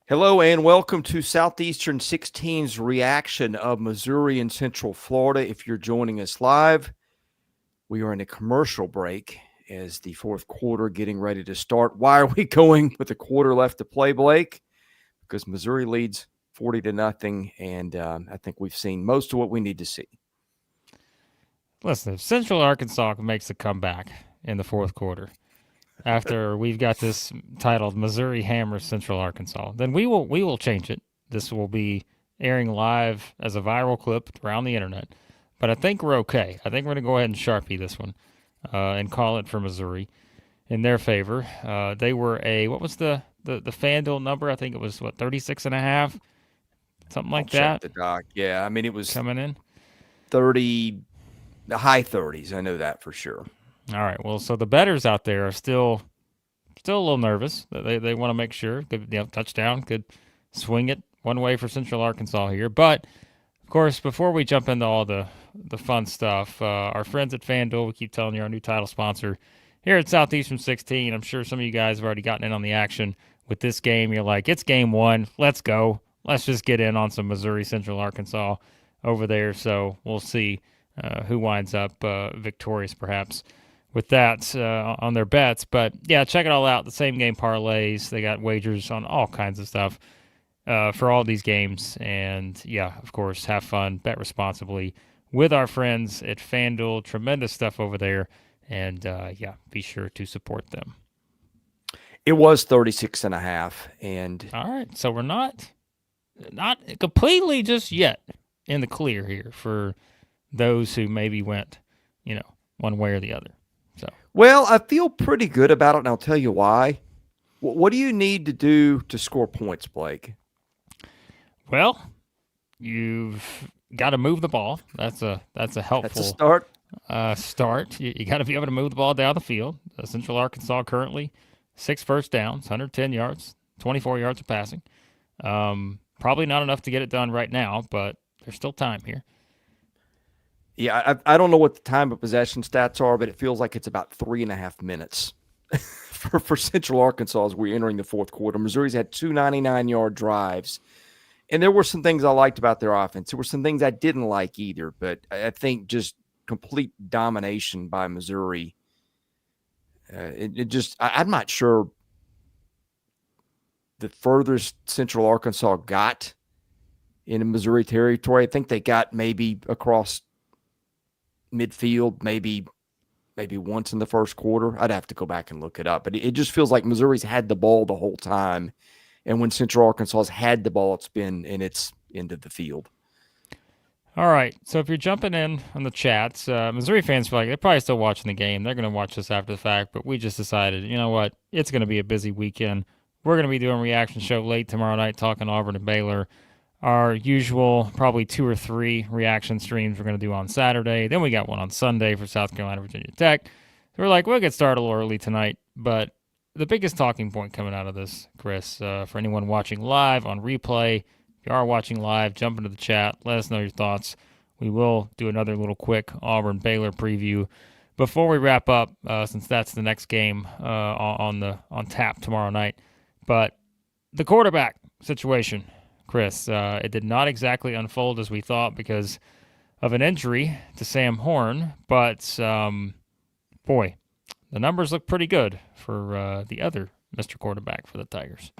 Hello and welcome to Southeastern 16's reaction of Missouri and Central Florida. If you're joining us live, we are in a commercial break as the fourth quarter getting ready to start. Why are we going with a quarter left to play, Blake? Because Missouri leads 40-0, and I think we've seen most of what we need to see. Listen, if Central Arkansas makes a comeback in the fourth quarter, after we've got this titled Missouri Hammers Central Arkansas, then we will change it. This will be airing live as a viral clip around the internet. But I think we're okay. I think we're going to go ahead and Sharpie this one and call it for Missouri in their favor. They were what was the FanDuel number? I think it was, 36.5? Something like that? Check the doc. Yeah, I mean, it was coming in. 30, the high 30s. I know that for sure. All right. Well, so the bettors out there are still a little nervous. They want to make sure. Good, touchdown. Could swing it one way for Central Arkansas here. But of course, before we jump into all the fun stuff, our friends at FanDuel, we keep telling you, our new title sponsor here at Southeastern 16. I'm sure some of you guys have already gotten in on the action with this game. You're like, it's game one. Let's go. Let's just get in on some Missouri Central Arkansas over there. So we'll see who winds up victorious, perhaps, with that on their bets. But yeah, check it all out. The same game parlays. They got wagers on all kinds of stuff for all these games. And yeah, of course, have fun, bet responsibly with our friends at FanDuel. Tremendous stuff over there. And yeah, be sure to support them. It was 36.5. And all right, so we're not completely just yet in the clear here for those who maybe went, one way or the other. So, well, I feel pretty good about it, and I'll tell you why. What do you need to do to score points, Blake? Well, you've got to move the ball. That's a helpful That's a start. Start. You got to be able to move the ball down the field. Central Arkansas currently 6 first downs, 110 yards, 24 yards of passing. Probably not enough to get it done right now, but there's still time here. Yeah, I don't know what the time of possession stats are, but it feels like it's about 3.5 minutes for Central Arkansas as we're entering the fourth quarter. Missouri's had 2 99-yard drives, and there were some things I liked about their offense. There were some things I didn't like either, but I think just complete domination by Missouri. I'm not sure the furthest Central Arkansas got in Missouri territory. I think they got maybe across midfield, maybe once in the first quarter. I'd have to go back and look it up, but it just feels like Missouri's had the ball the whole time, and when Central Arkansas's had the ball, it's been in its end of the field. All right, so if you're jumping in on the chats, Missouri fans feel like they're probably still watching the game. They're going to watch this after the fact, but we just decided, you know what, it's going to be a busy weekend. We're going to be doing a reaction show late tomorrow night, talking Auburn and Baylor. Our usual probably 2 or 3 reaction streams we're going to do on Saturday. Then we got one on Sunday for South Carolina, Virginia Tech. So we're like, we'll get started a little early tonight. But the biggest talking point coming out of this, Chris, for anyone watching live on replay, if you are watching live, jump into the chat. Let us know your thoughts. We will do another little quick Auburn-Baylor preview before we wrap up, since that's the next game on tap tomorrow night. But the quarterback situation, Chris, it did not exactly unfold as we thought because of an injury to Sam Horn, but boy, the numbers look pretty good for the other Mr. Quarterback for the Tigers.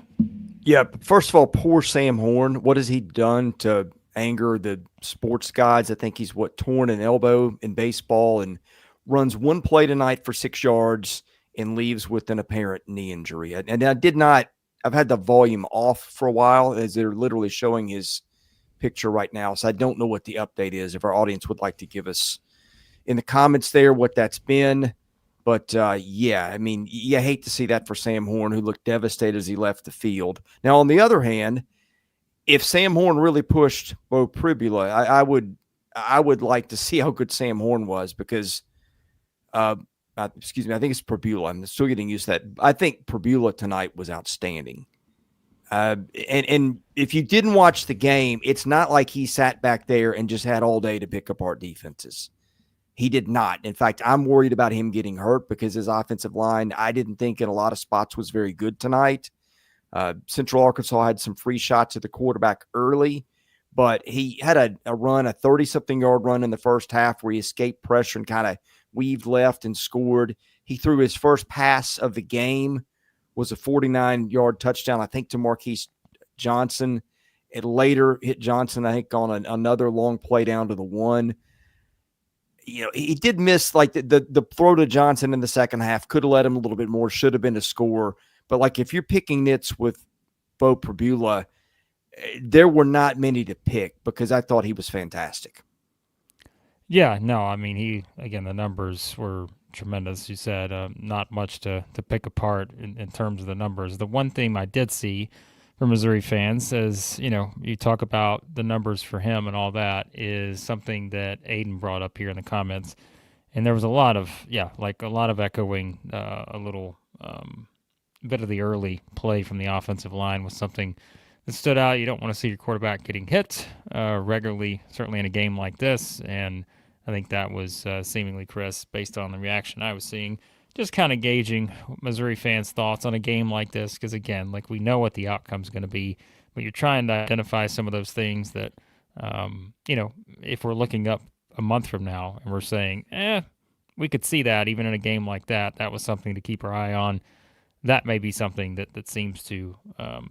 Yeah, first of all, poor Sam Horn. What has he done to anger the sports gods? I think he's torn an elbow in baseball and runs one play tonight for 6 yards and leaves with an apparent knee injury. And I've had the volume off for a while as they're literally showing his picture right now. So I don't know what the update is. If our audience would like to give us in the comments there what that's been. But yeah, I mean, you hate to see that for Sam Horn, who looked devastated as he left the field. Now, on the other hand, if Sam Horn really pushed Beau Pribula, I would like to see how good Sam Horn was because excuse me, I think it's Pribula. I'm still getting used to that. I think Pribula tonight was outstanding. And if you didn't watch the game, it's not like he sat back there and just had all day to pick apart defenses. He did not. In fact, I'm worried about him getting hurt because his offensive line, I didn't think in a lot of spots was very good tonight. Central Arkansas had some free shots at the quarterback early, but he had a run, a 30-something yard run in the first half where he escaped pressure and kind of weaved left and scored. He threw his first pass of the game, was a 49-yard touchdown, I think, to Marquise Johnson. It later hit Johnson, I think, on another long play down to the 1. He did miss like the throw to Johnson in the second half. Could have led him a little bit more. Should have been a score. But like if you're picking nits with Beau Pribula, there were not many to pick because I thought he was fantastic. Yeah, no, I mean, the numbers were tremendous. You said not much to pick apart in terms of the numbers. The one thing I did see for Missouri fans is, you talk about the numbers for him and all that is something that Aiden brought up here in the comments. And there was a lot of echoing a little bit of the early play from the offensive line was something that stood out. You don't want to see your quarterback getting hit regularly, certainly in a game like this. And I think that was seemingly Chris, based on the reaction I was seeing, just kind of gauging Missouri fans' thoughts on a game like this. Because, again, like we know what the outcome's going to be, but you're trying to identify some of those things that, if we're looking up a month from now and we're saying, we could see that even in a game like that, that was something to keep our eye on. That may be something that seems to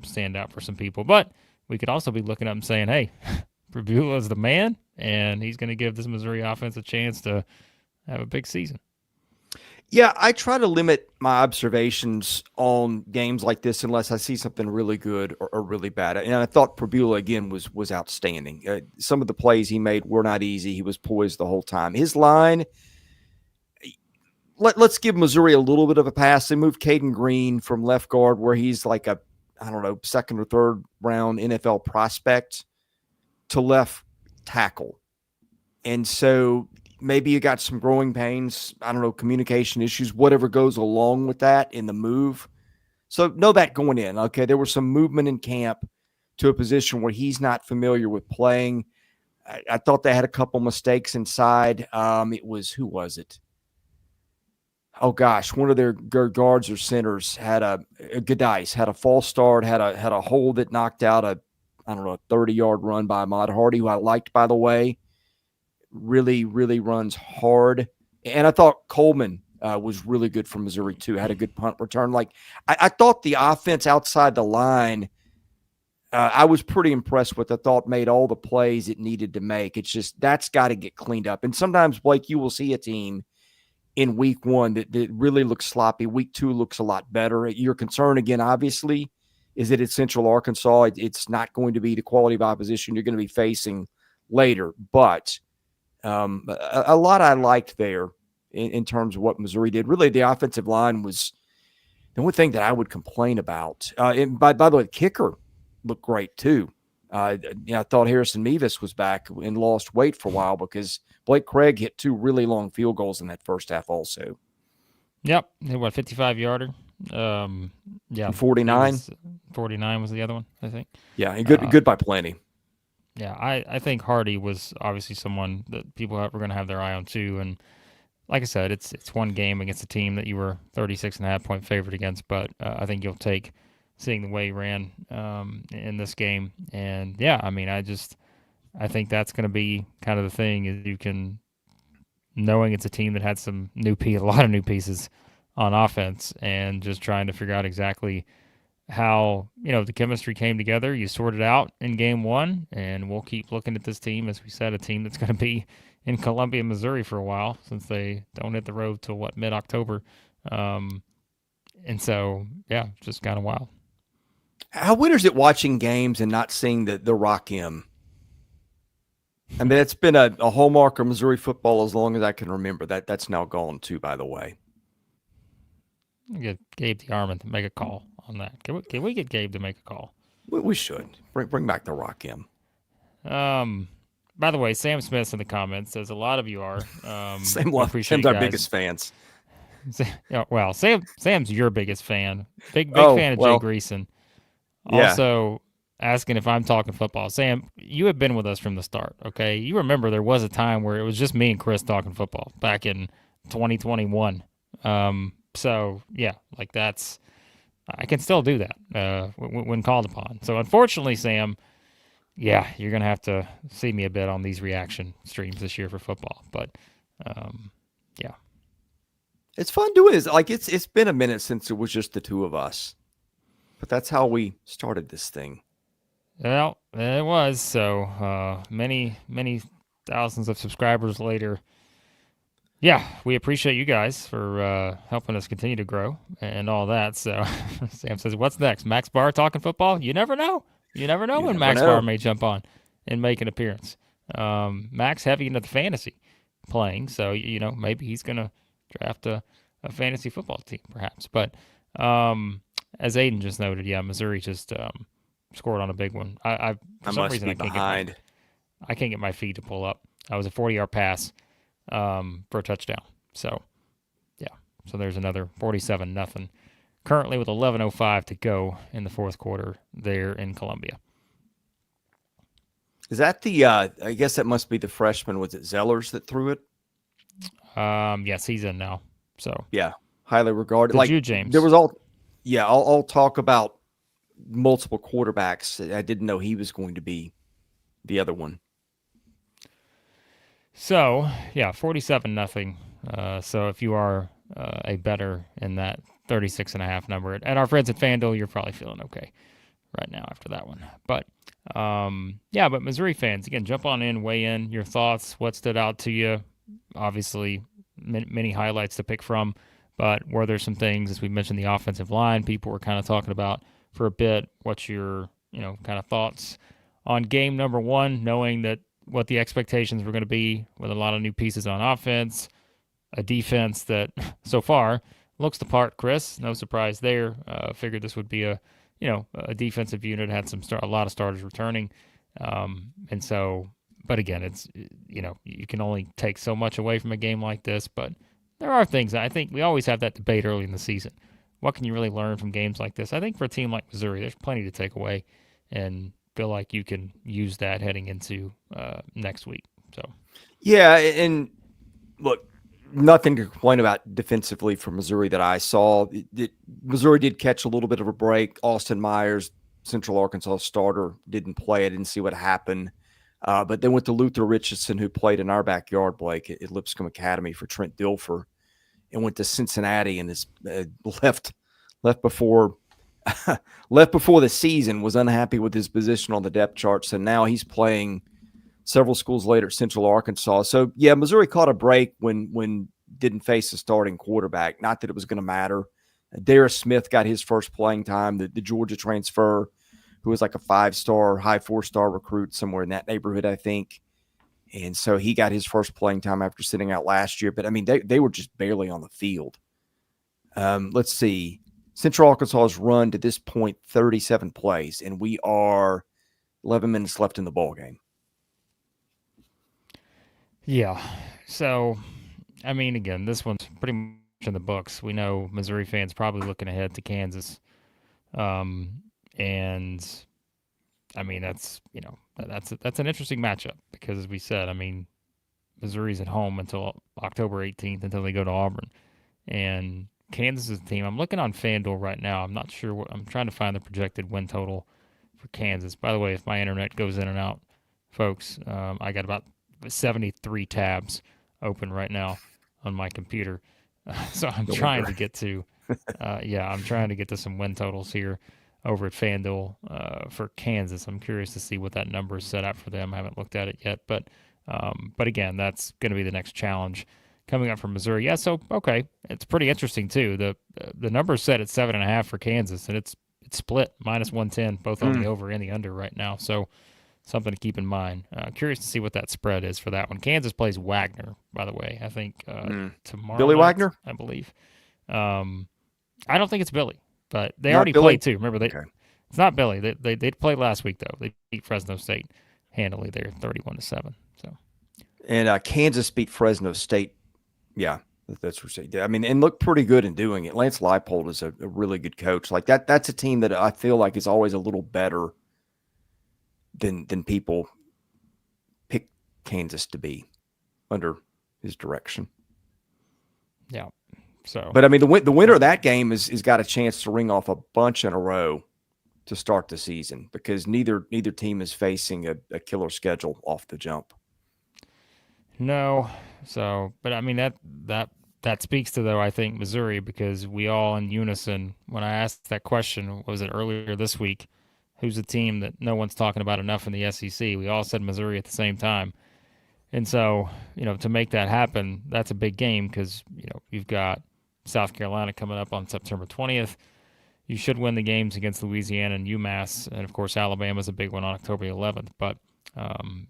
stand out for some people. But we could also be looking up and saying, hey, Pribula is the man, and he's going to give this Missouri offense a chance to have a big season. Yeah, I try to limit my observations on games like this unless I see something really good or really bad. And I thought Pribula, again, was outstanding. Some of the plays he made were not easy. He was poised the whole time. His line, let's give Missouri a little bit of a pass. They moved Caden Green from left guard where he's like a, second or third round NFL prospect to left tackle. And so maybe you got some growing pains, communication issues, whatever goes along with that in the move. So know that going in. Okay, there was some movement in camp to a position where he's not familiar with playing. I thought they had a couple mistakes inside. Who was it? Oh gosh, one of their guards or centers had a Gadice, had a false start, had a hold that knocked out a 30-yard run by Ahmad Hardy, who I liked, by the way. Really, really runs hard. And I thought Coleman was really good for Missouri, too. Had a good punt return. Like, I thought the offense outside the line, I was pretty impressed with. I thought made all the plays it needed to make. It's just that's got to get cleaned up. And sometimes, Blake, you will see a team in week 1 that really looks sloppy. Week 2 looks a lot better. Your concern, again, obviously, is that it's Central Arkansas. It's not going to be the quality of opposition you're going to be facing later. But a lot I liked there in terms of what Missouri did. Really, the offensive line was the only thing that I would complain about. And by the way, the kicker looked great too. I thought Harrison Mevis was back and lost weight for a while because Blake Craig hit 2 really long field goals in that first half also. Yep. 55-yarder. Yeah. 49? 49 was the other one, I think. Yeah, good by plenty. Yeah, I think Hardy was obviously someone that people were going to have their eye on too. And like I said, it's one game against a team that you were 36.5-point favorite against. But I think you'll take seeing the way he ran in this game. And yeah, I mean, I think that's going to be kind of the thing is you can, knowing it's a team that had some a lot of new pieces on offense, and just trying to figure out exactly how the chemistry came together. You sorted out in game 1, and we'll keep looking at this team, as we said, a team that's going to be in Columbia, Missouri for a while, since they don't hit the road till mid-October. And so yeah, just kind of wild. How weird is it watching games and not seeing the Rock M? I mean, it's been a hallmark of Missouri football as long as I can remember. That's now gone too, by the way. Get Gabe DeArmond to make a call on that. Can we get Gabe to make a call? We should bring back the Rock M. By the way, Sam Smith's in the comments says a lot of you are. Same love. Sam's our biggest fans. Well, Sam's your biggest fan. Big fan of Jay Greason. Also asking if I'm talking football. Sam, you have been with us from the start. Okay, you remember there was a time where it was just me and Chris talking football back in 2021. So yeah, like that's I can still do that when called upon. So unfortunately, Sam, yeah, you're gonna have to see me a bit on these reaction streams this year for football. But yeah, It's fun doing this. Like it's been a minute since it was just the two of us, but that's how we started this thing. well, it was so many thousands of subscribers later. Yeah, we appreciate you guys for helping us continue to grow and all that. So Sam says, "What's next? Max Barr talking football? You never know. You never know You when never Max Barr know. may jump on and make an appearance. Max heavy into the fantasy playing, so maybe he's gonna draft a fantasy football team, perhaps. But as Aiden just noted, yeah, Missouri just scored on a big one. I for I some must reason be behind. I can't get my feed to pull up. I was a 40-yard pass for a touchdown. So yeah, so there's another 47-0. Currently with 11:05 to go in the fourth quarter there in Columbia. Is that the? I guess that must be the freshman. Was it Zellers that threw it? Yes, he's in now. So Yeah, highly regarded. did Like you, there James? was all. Yeah, I'll talk about multiple quarterbacks. I didn't know he was going to be the other one. So yeah, 47-0. So if you are a better in that 36.5 number, and our friends at FanDuel, you're probably feeling okay right now after that one. But yeah, but Missouri fans, again, jump on in, weigh in your thoughts. What stood out to you? Obviously, many highlights to pick from, but were there some things, as we mentioned, the offensive line, people were kind of talking about for a bit? What's your kind of thoughts on game number one, knowing that what the expectations were going to be with a lot of new pieces on offense, a defense that so far looks the part. Chris, no surprise there. Figured this would be a defensive unit, had a lot of starters returning, and so. But again, it's you can only take so much away from a game like this. But there are things I think we always have that debate early in the season. What can you really learn from games like this? I think for a team like Missouri, there's plenty to take away, and feel like you can use that heading into next week. So Yeah, and look, nothing to complain about defensively for Missouri that I saw. Missouri did catch a little bit of a break. Austin Myers, Central Arkansas starter, didn't play. I didn't see what happened. But then with the Luther Richardson, who played in our backyard, Blake, at Lipscomb Academy for Trent Dilfer, and went to Cincinnati and is left before left before the season, was unhappy with his position on the depth chart. So now he's playing several schools later at Central Arkansas. So yeah, Missouri caught a break when didn't face a starting quarterback. Not that it was going to matter. Darius Smith got his first playing time. The Georgia transfer, who was like a 5-star, high 4-star recruit somewhere in that neighborhood, I think. And so he got his first playing time after sitting out last year. But I mean, they were just barely on the field. Let's see. Central Arkansas has run to this point 37 plays, and we are 11 minutes left in the ball game. yeah, so I mean, again, this one's pretty much in the books. We know Missouri fans probably looking ahead to Kansas, and I mean that's an interesting matchup because, as we said, I mean Missouri's at home until October 18th until they go to Auburn, and Kansas is a team. I'm looking on FanDuel right now. I'm not sure what I'm trying to find the projected win total for Kansas. By the way, if my internet goes in and out, folks, I got about 73 tabs open right now on my computer. So I'm trying to get to, I'm trying to get to some win totals here over at FanDuel for Kansas. I'm curious to see what that number is set up for them. I haven't looked at it yet, but again, that's going to be the next challenge coming up from Missouri. Yeah, so okay, it's pretty interesting too. The number's set at 7.5 for Kansas, and it's split -110 both on the over and the under right now. So something to keep in mind. Curious to see what that spread is for that one. Kansas plays Wagner, by the way. I think tomorrow. Billy night, Wagner, I believe. I don't think it's Billy, but they not already Billy. played too. Remember, Okay. it's not Billy. They played last week though. They beat Fresno State handily there, 31-7. So. And Kansas beat Fresno State. Yeah, that's what they did. I mean, and looked pretty good in doing it. Lance Leipold is a really good coach. Like that's a team that I feel like is always a little better than people pick Kansas to be under his direction. Yeah. So, But I mean, the winner of that game is got a chance to ring off a bunch in a row to start the season because neither team is facing a killer schedule off the jump. no. So, but I mean that speaks to, though, I think Missouri, because we all in unison, when I asked that question, was it earlier this week, who's a team that no one's talking about enough in the SEC? We all said Missouri at the same time. And so, to make that happen, that's a big game because, you've got South Carolina coming up on September 20th. You should win the games against Louisiana and UMass. And, of course, Alabama's a big one on October 11th. But,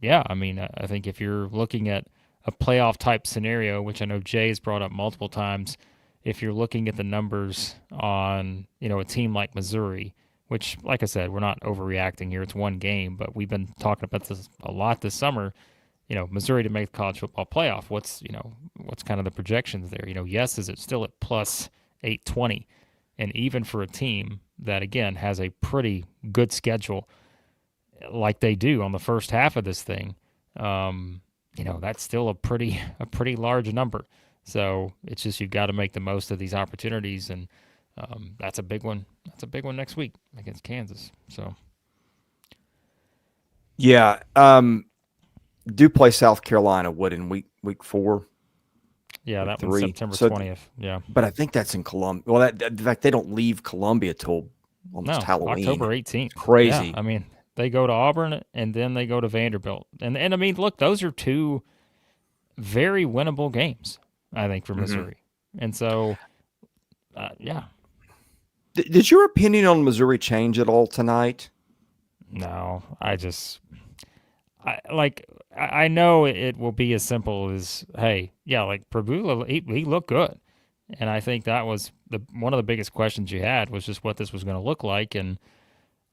yeah, I mean, I think if you're looking at a playoff type scenario, which I know Jay has brought up multiple times, if you're looking at the numbers on, a team like Missouri, which, like I said, we're not overreacting here. It's one game, but we've been talking about this a lot this summer. Missouri to make the college football playoff. What's kind of the projections there? Yes, is it still at plus 820? And even for a team that, again, has a pretty good schedule like they do on the first half of this thing, that's still a pretty large number. So it's just you've got to make the most of these opportunities, and that's a big one. That's a big one next week against Kansas. So yeah, do play South Carolina in week 4. Yeah, that 3. one's September 20th. Yeah, but I think that's in Columbia. Well, in fact, they don't leave Columbia till almost Halloween. October 18th. It's crazy. Yeah, I mean, they go to Auburn and then they go to Vanderbilt, and I mean, look, those are two very winnable games, I think, for Missouri. And so, yeah. Did your opinion on Missouri change at all tonight? No, I know it will be as simple as, hey, yeah, like Pribula, he looked good. And I think that was one of the biggest questions you had, was just what this was going to look like. And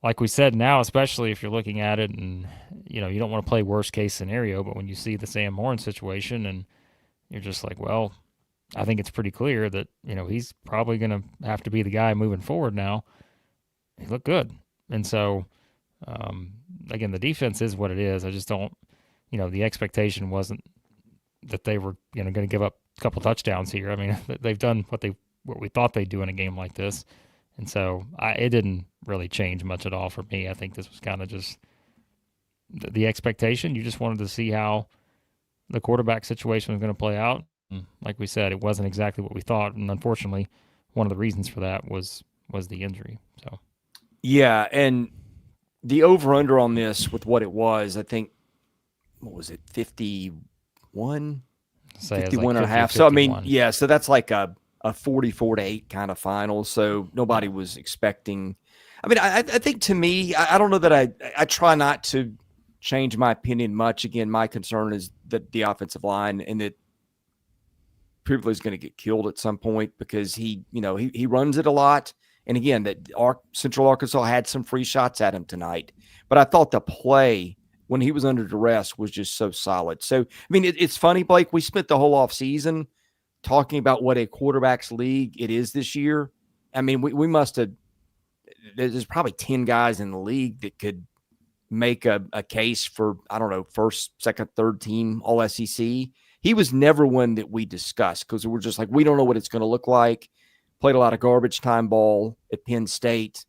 like we said, now, especially if you're looking at it and, you don't want to play worst case scenario, but when you see the Sam Horn situation and you're just like, well, I think it's pretty clear that, he's probably going to have to be the guy moving forward now. He looked good. And so, again, the defense is what it is. I just don't, the expectation wasn't that they were going to give up a couple touchdowns here. I mean, they've done what we thought they'd do in a game like this. And so it didn't really change much at all for me. I think this was kind of just the expectation. You just wanted to see how the quarterback situation was going to play out. And like we said, it wasn't exactly what we thought. And unfortunately, one of the reasons for that was the injury. So, yeah. And the over-under on this with what it was, I think, what was it, 51? 51 and a half. 50, So, I mean, 51. yeah, so that's like a 44-8 kind of final. So nobody was expecting. I mean, I think, to me, I don't know that I try not to change my opinion much. Again, my concern is that the offensive line, and that Pribula is going to get killed at some point because he runs it a lot. And again, that Central Arkansas had some free shots at him tonight. But I thought the play when he was under duress was just so solid. So, I mean, it's funny, Blake, we spent the whole offseason talking about what a quarterback's league it is this year. I mean, we must have – there's probably 10 guys in the league that could make a case for, I don't know, first, second, third team All-SEC. He was never one that we discussed because we're just like, we don't know what it's going to look like. Played a lot of garbage time ball at Penn State.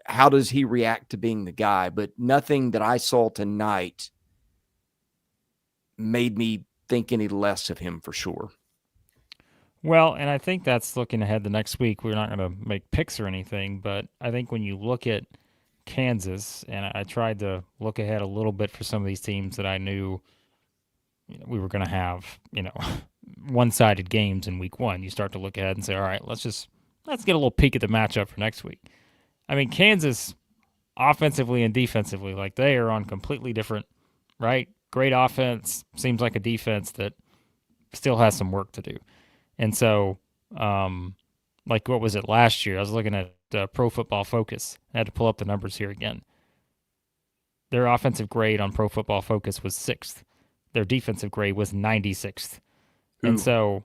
How does he react to being the guy? But nothing that I saw tonight made me think any less of him, for sure. Well, and I think that's looking ahead the next week. We're not going to make picks or anything, but I think when you look at Kansas, and I tried to look ahead a little bit for some of these teams that I knew we were going to have, one-sided games in week 1. You start to look ahead and say, all right, let's get a little peek at the matchup for next week. I mean, Kansas, offensively and defensively, like, they are on completely different, right? Great offense, seems like a defense that still has some work to do. And so, like, what was it last year? I was looking at Pro Football Focus. I had to pull up the numbers here again. Their offensive grade on Pro Football Focus was 6th. Their defensive grade was 96th. Ooh. And so,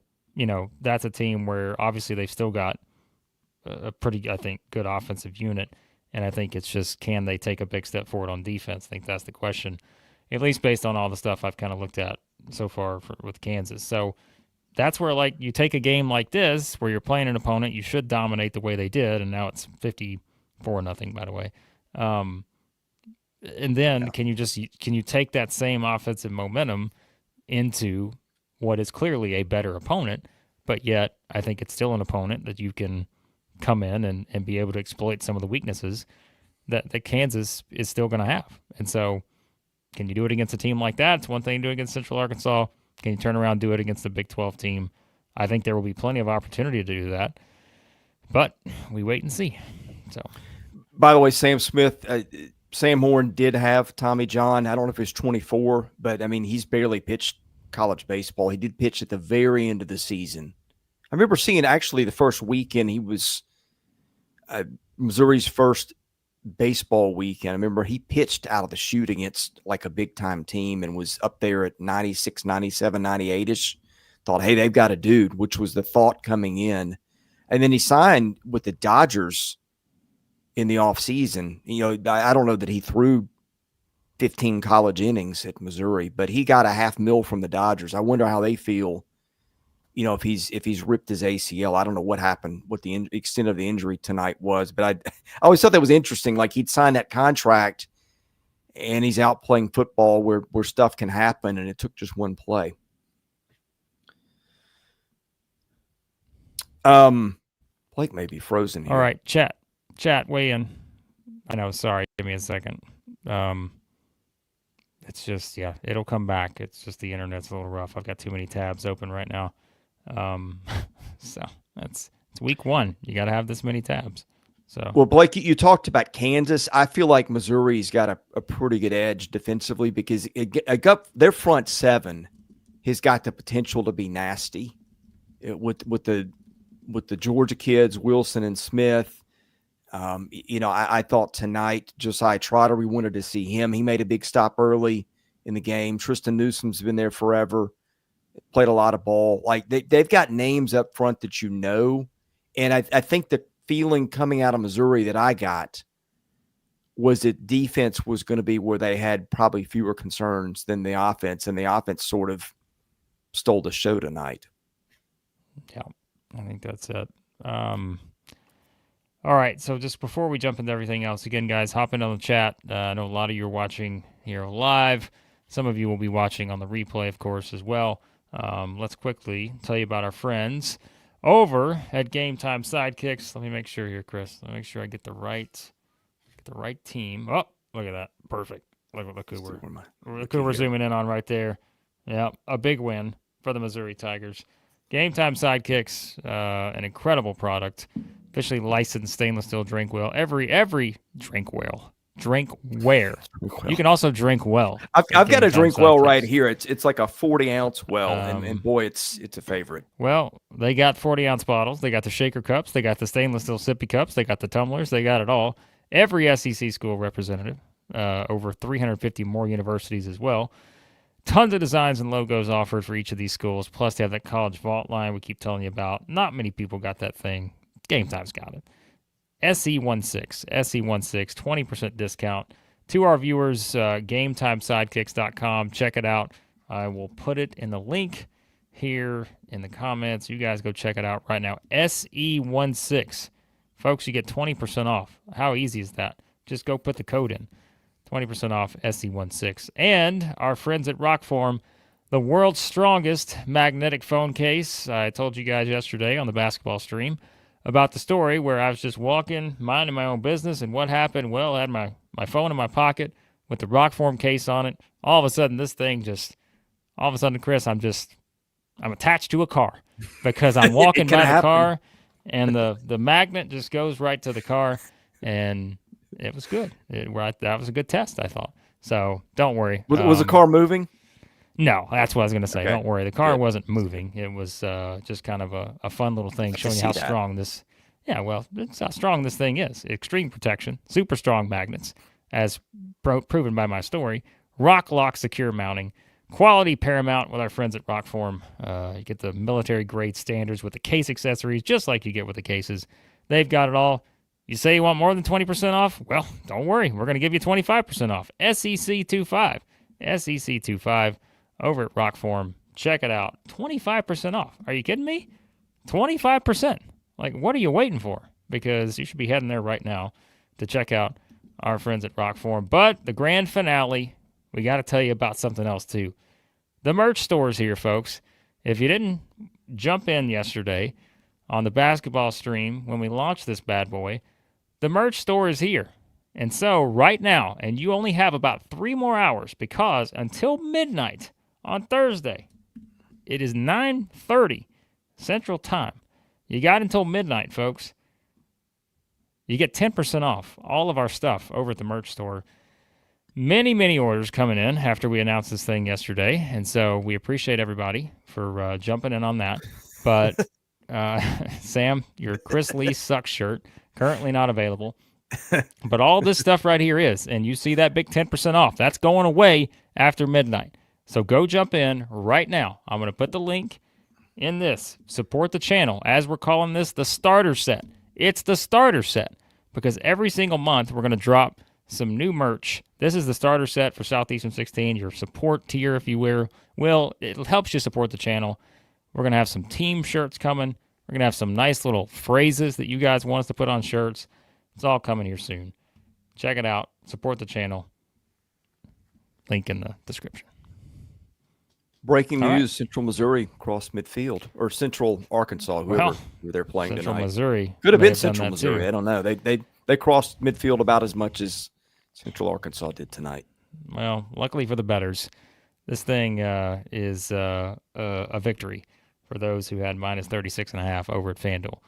that's a team where obviously they've still got a pretty, I think, good offensive unit. And I think it's just, can they take a big step forward on defense? I think that's the question, at least based on all the stuff I've kind of looked at so far with Kansas. So, that's where, like, you take a game like this where you're playing an opponent you should dominate the way they did, and now it's 54-0, by the way. And then can you take that same offensive momentum into what is clearly a better opponent, but yet I think it's still an opponent that you can come in and be able to exploit some of the weaknesses that Kansas is still going to have. And so can you do it against a team like that? It's one thing to do it against Central Arkansas. Can you turn around and do it against the Big 12 team? I think there will be plenty of opportunity to do that, but we wait and see. So, by the way, Sam Horn did have Tommy John. I don't know if he's 24, but I mean, he's barely pitched college baseball. He did pitch at the very end of the season. I remember seeing actually the first weekend he was Missouri's first baseball weekend. I remember he pitched out of the chute against like a big time team and was up there at 96, 97, 98-ish. Thought, hey, they've got a dude, which was the thought coming in. And then he signed with the Dodgers in the offseason. I don't know that he threw 15 college innings at Missouri, but he got $500,000 from the Dodgers. I wonder how they feel, if he's ripped his ACL. I don't know what happened, what the extent of the injury tonight was, but I always thought that was interesting. Like, he'd signed that contract and he's out playing football where stuff can happen, and it took just one play. Blake may be frozen here. All right, chat, weigh in. I know, sorry, give me a second. It's just, it'll come back. It's just the internet's a little rough. I've got too many tabs open right now. So it's week 1. You got to have this many tabs. So, well, Blake, you talked about Kansas. I feel like Missouri's got a pretty good edge defensively because their front 7 has got the potential to be nasty with the Georgia kids, Wilson and Smith. I thought tonight Josiah Trotter, we wanted to see him. He made a big stop early in the game. Tristan Newsome's been there forever, played a lot of ball. Like, they've got names up front that and I think the feeling coming out of Missouri that I got was that defense was going to be where they had probably fewer concerns than the offense, and the offense sort of stole the show tonight. Yeah, I think that's it. All right, so just before we jump into everything else, again, guys, hop in on the chat. I know a lot of you are watching here live. Some of you will be watching on the replay, of course, as well. Let's quickly tell you about our friends over at Game Time Sidekicks. Let me make sure here, Chris. Let me make sure I get the right team. Oh, look at that. Perfect. Look who we're zooming in on right there. Yeah, a big win for the Missouri Tigers. Game Time Sidekicks, an incredible product. Officially licensed stainless steel drinkware. Every drinkware. You can also drink well. I've got a drink well right here. It's like a 40-ounce well, and boy, it's a favorite. Well, they got 40-ounce bottles. They got the shaker cups. They got the stainless steel sippy cups. They got the tumblers. They got it all. Every SEC school representative, over 350 more universities as well. Tons of designs and logos offered for each of these schools. Plus, they have that college vault line we keep telling you about. Not many people got that thing. Game Time's got it. SE16, 20% discount. To our viewers, GameTimeSidekicks.com. Check it out. I will put it in the link here in the comments. You guys go check it out right now. SE16. Folks, you get 20% off. How easy is that? Just go put the code in. 20% off SE16. And our friends at ROKFORM, the world's strongest magnetic phone case. I told you guys yesterday on the basketball stream about the story where I was just walking, minding my own business, and what happened? Well, I had my phone in my pocket with the ROKFORM case on it. All of a sudden, Chris, I'm attached to a car because I'm walking by the car, and the magnet just goes right to the car, and it was good. That was a good test, I thought. So don't worry. Was the car moving? No, that's what I was going to say. Okay. Don't worry. The car wasn't moving. It was just kind of a fun little thing showing you how strong this – it's how strong this thing is. Extreme protection, super strong magnets, as proven by my story. Rock lock secure mounting. Quality paramount with our friends at ROKFORM. You get the military-grade standards with the case accessories, just like you get with the cases. They've got it all. You say you want more than 20% off? Well, don't worry. We're going to give you 25% off. SEC25. SEC25. Over at ROKFORM. check it out. 25% off. Are you kidding me? 25%. Like, what are you waiting for? Because you should be heading there right now to check out our friends at ROKFORM. But the grand finale, we got to tell you about something else too. The merch store is here, folks. If you didn't jump in yesterday on the basketball stream when we launched this bad boy, the merch store is here. And so right now, and you only have about 3 more hours, because until midnight on Thursday, it is 9:30 Central Time. You got until midnight, folks. You get 10% off all of our stuff over at the merch store. Many, many orders coming in after we announced this thing yesterday, and so we appreciate everybody for jumping in on that. But Sam, your Chris Lee sucks shirt, currently not available. But all this stuff right here is, and you see that big 10% off. That's going away after midnight. So go jump in right now. I'm going to put the link in this. Support the channel, as we're calling this the starter set. It's the starter set, because every single month we're going to drop some new merch. This is the starter set for Southeastern 16, your support tier, if you will. It helps you support the channel. We're going to have some team shirts coming. We're going to have some nice little phrases that you guys want us to put on shirts. It's all coming here soon. Check it out. Support the channel. Link in the description. Breaking news, right. Central Missouri crossed midfield, or Central Arkansas, who they're playing Central tonight. Missouri. Could have been Central Missouri. I don't know. They crossed midfield about as much as Central Arkansas did tonight. Well, luckily for the bettors, this thing is a victory for those who had minus 36.5 over at FanDuel.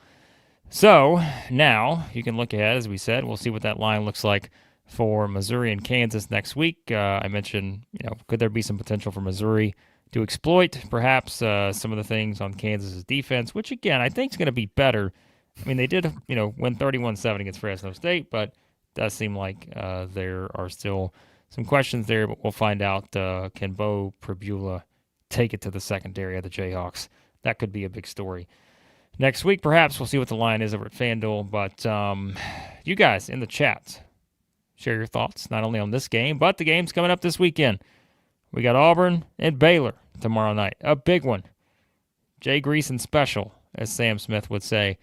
So now you can look ahead, as we said. We'll see what that line looks like for Missouri and Kansas next week. I mentioned, could there be some potential for Missouri to exploit perhaps some of the things on Kansas's defense, which, again, I think is going to be better. I mean, they did, win 31-7 against Fresno State, but it does seem like there are still some questions there, but we'll find out. Can Beau Pribula take it to the secondary of the Jayhawks? That could be a big story. Next week, perhaps, we'll see what the line is over at FanDuel, but you guys in the chat, share your thoughts, not only on this game, but the games coming up this weekend. We got Auburn and Baylor tomorrow night. A big one. Jay Greason special, as Sam Smith would say.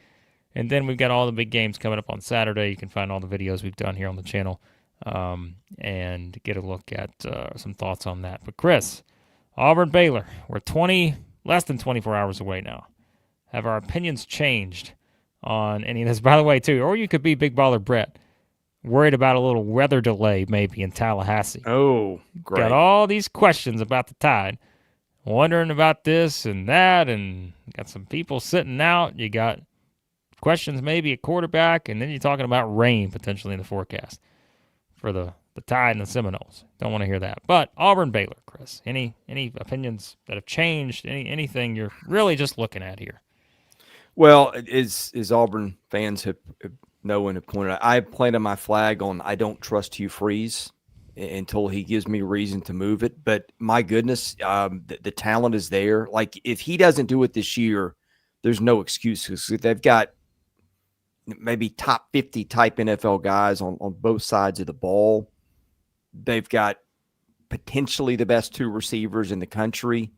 And then we've got all the big games coming up on Saturday. You can find all the videos we've done here on the channel and get a look at some thoughts on that. But Chris, Auburn, Baylor, we're less than 24 hours away now. Have our opinions changed on any of this? By the way, too, or you could be Big Baller Brett, worried about a little weather delay maybe in Tallahassee. Oh, great. Got all these questions about the Tide, wondering about this and that, and got some people sitting out. You got questions maybe at quarterback, and then you're talking about rain potentially in the forecast for the Tide and the Seminoles. Don't want to hear that. But Auburn, Baylor, Chris, any opinions that have changed, anything you're really just looking at here? Well, as Auburn fans have know and have pointed out, I planted my flag on I don't trust Hugh Freeze until he gives me reason to move it. But my goodness, the talent is there. Like, if he doesn't do it this year, there's no excuses. They've got maybe top 50 type NFL guys on both sides of the ball. They've got potentially the best 2 receivers in the country.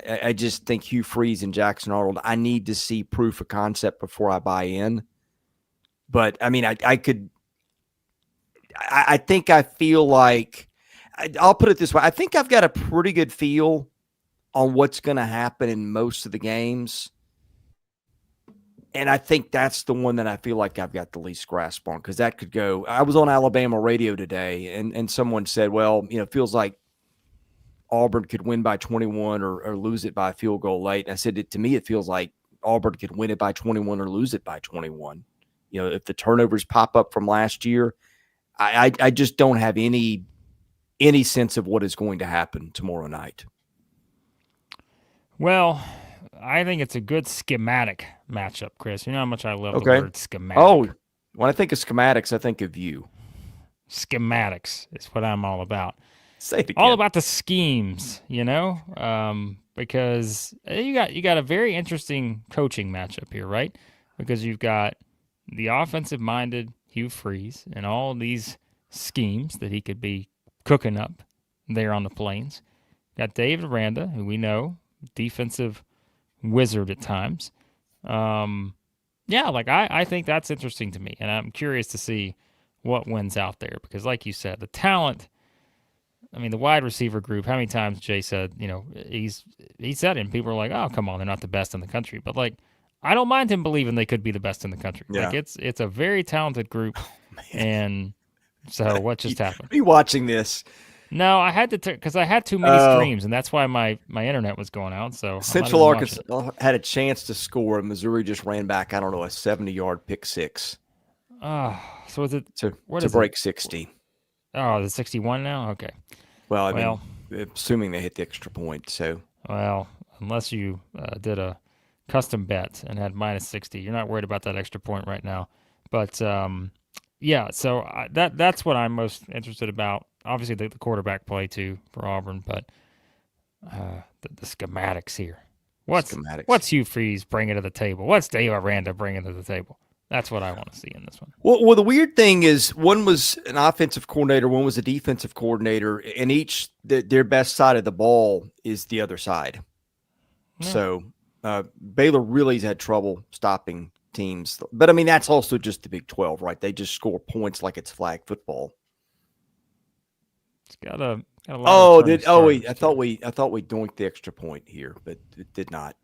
I just think Hugh Freeze and Jackson Arnold, I need to see proof of concept before I buy in. But, I mean, I think I feel like – I'll put it this way. I think I've got a pretty good feel on what's going to happen in most of the games. And I think that's the one that I feel like I've got the least grasp on, because that could go – I was on Alabama radio today, and someone said, well, it feels like Auburn could win by 21 or lose it by a field goal late. And I said, to me, it feels like Auburn could win it by 21 or lose it by 21. If the turnovers pop up from last year, I just don't have any sense of what is going to happen tomorrow night. Well, I think it's a good schematic matchup, Chris. You know how much I love the word schematic. Oh, when I think of schematics, I think of you. Schematics is what I'm all about. Say it again. All about the schemes, because you got a very interesting coaching matchup here, right? Because you've got the offensive-minded Hugh Freeze and all these schemes that he could be cooking up there on the Plains. Got Dave Aranda, who we know defensive wizard at times. Yeah, like I think that's interesting to me, and I'm curious to see what wins out there because, like you said, the talent. I mean, the wide receiver group. How many times Jay said, he said it, and people are like, "Oh, come on, they're not the best in the country." But like, I don't mind him believing they could be the best in the country. Yeah. Like it's a very talented group, and so what just happened? Are you watching this? No, I had to because I had too many streams, and that's why my internet was going out. So Central Arkansas had a chance to score, and Missouri just ran back. I don't know, a 70-yard pick six. So is it to break 60? Oh, the 61 now. Okay. Well, I mean, assuming they hit the extra point. So well, unless you did a custom bet and had minus 60, you're not worried about that extra point right now. But yeah, so that's what I'm most interested about. Obviously, the quarterback play too for Auburn, but the schematics here. What's Hugh Freeze bringing to the table? What's Dave Aranda bringing to the table? That's what I want to see in this one. Well, the weird thing is one was an offensive coordinator, one was a defensive coordinator, and each their best side of the ball is the other side. Yeah. So Baylor really has had trouble stopping teams. But, I mean, that's also just the Big 12, right? They just score points like it's flag football. It's got a lot I thought we doinked the extra point here, but it did not.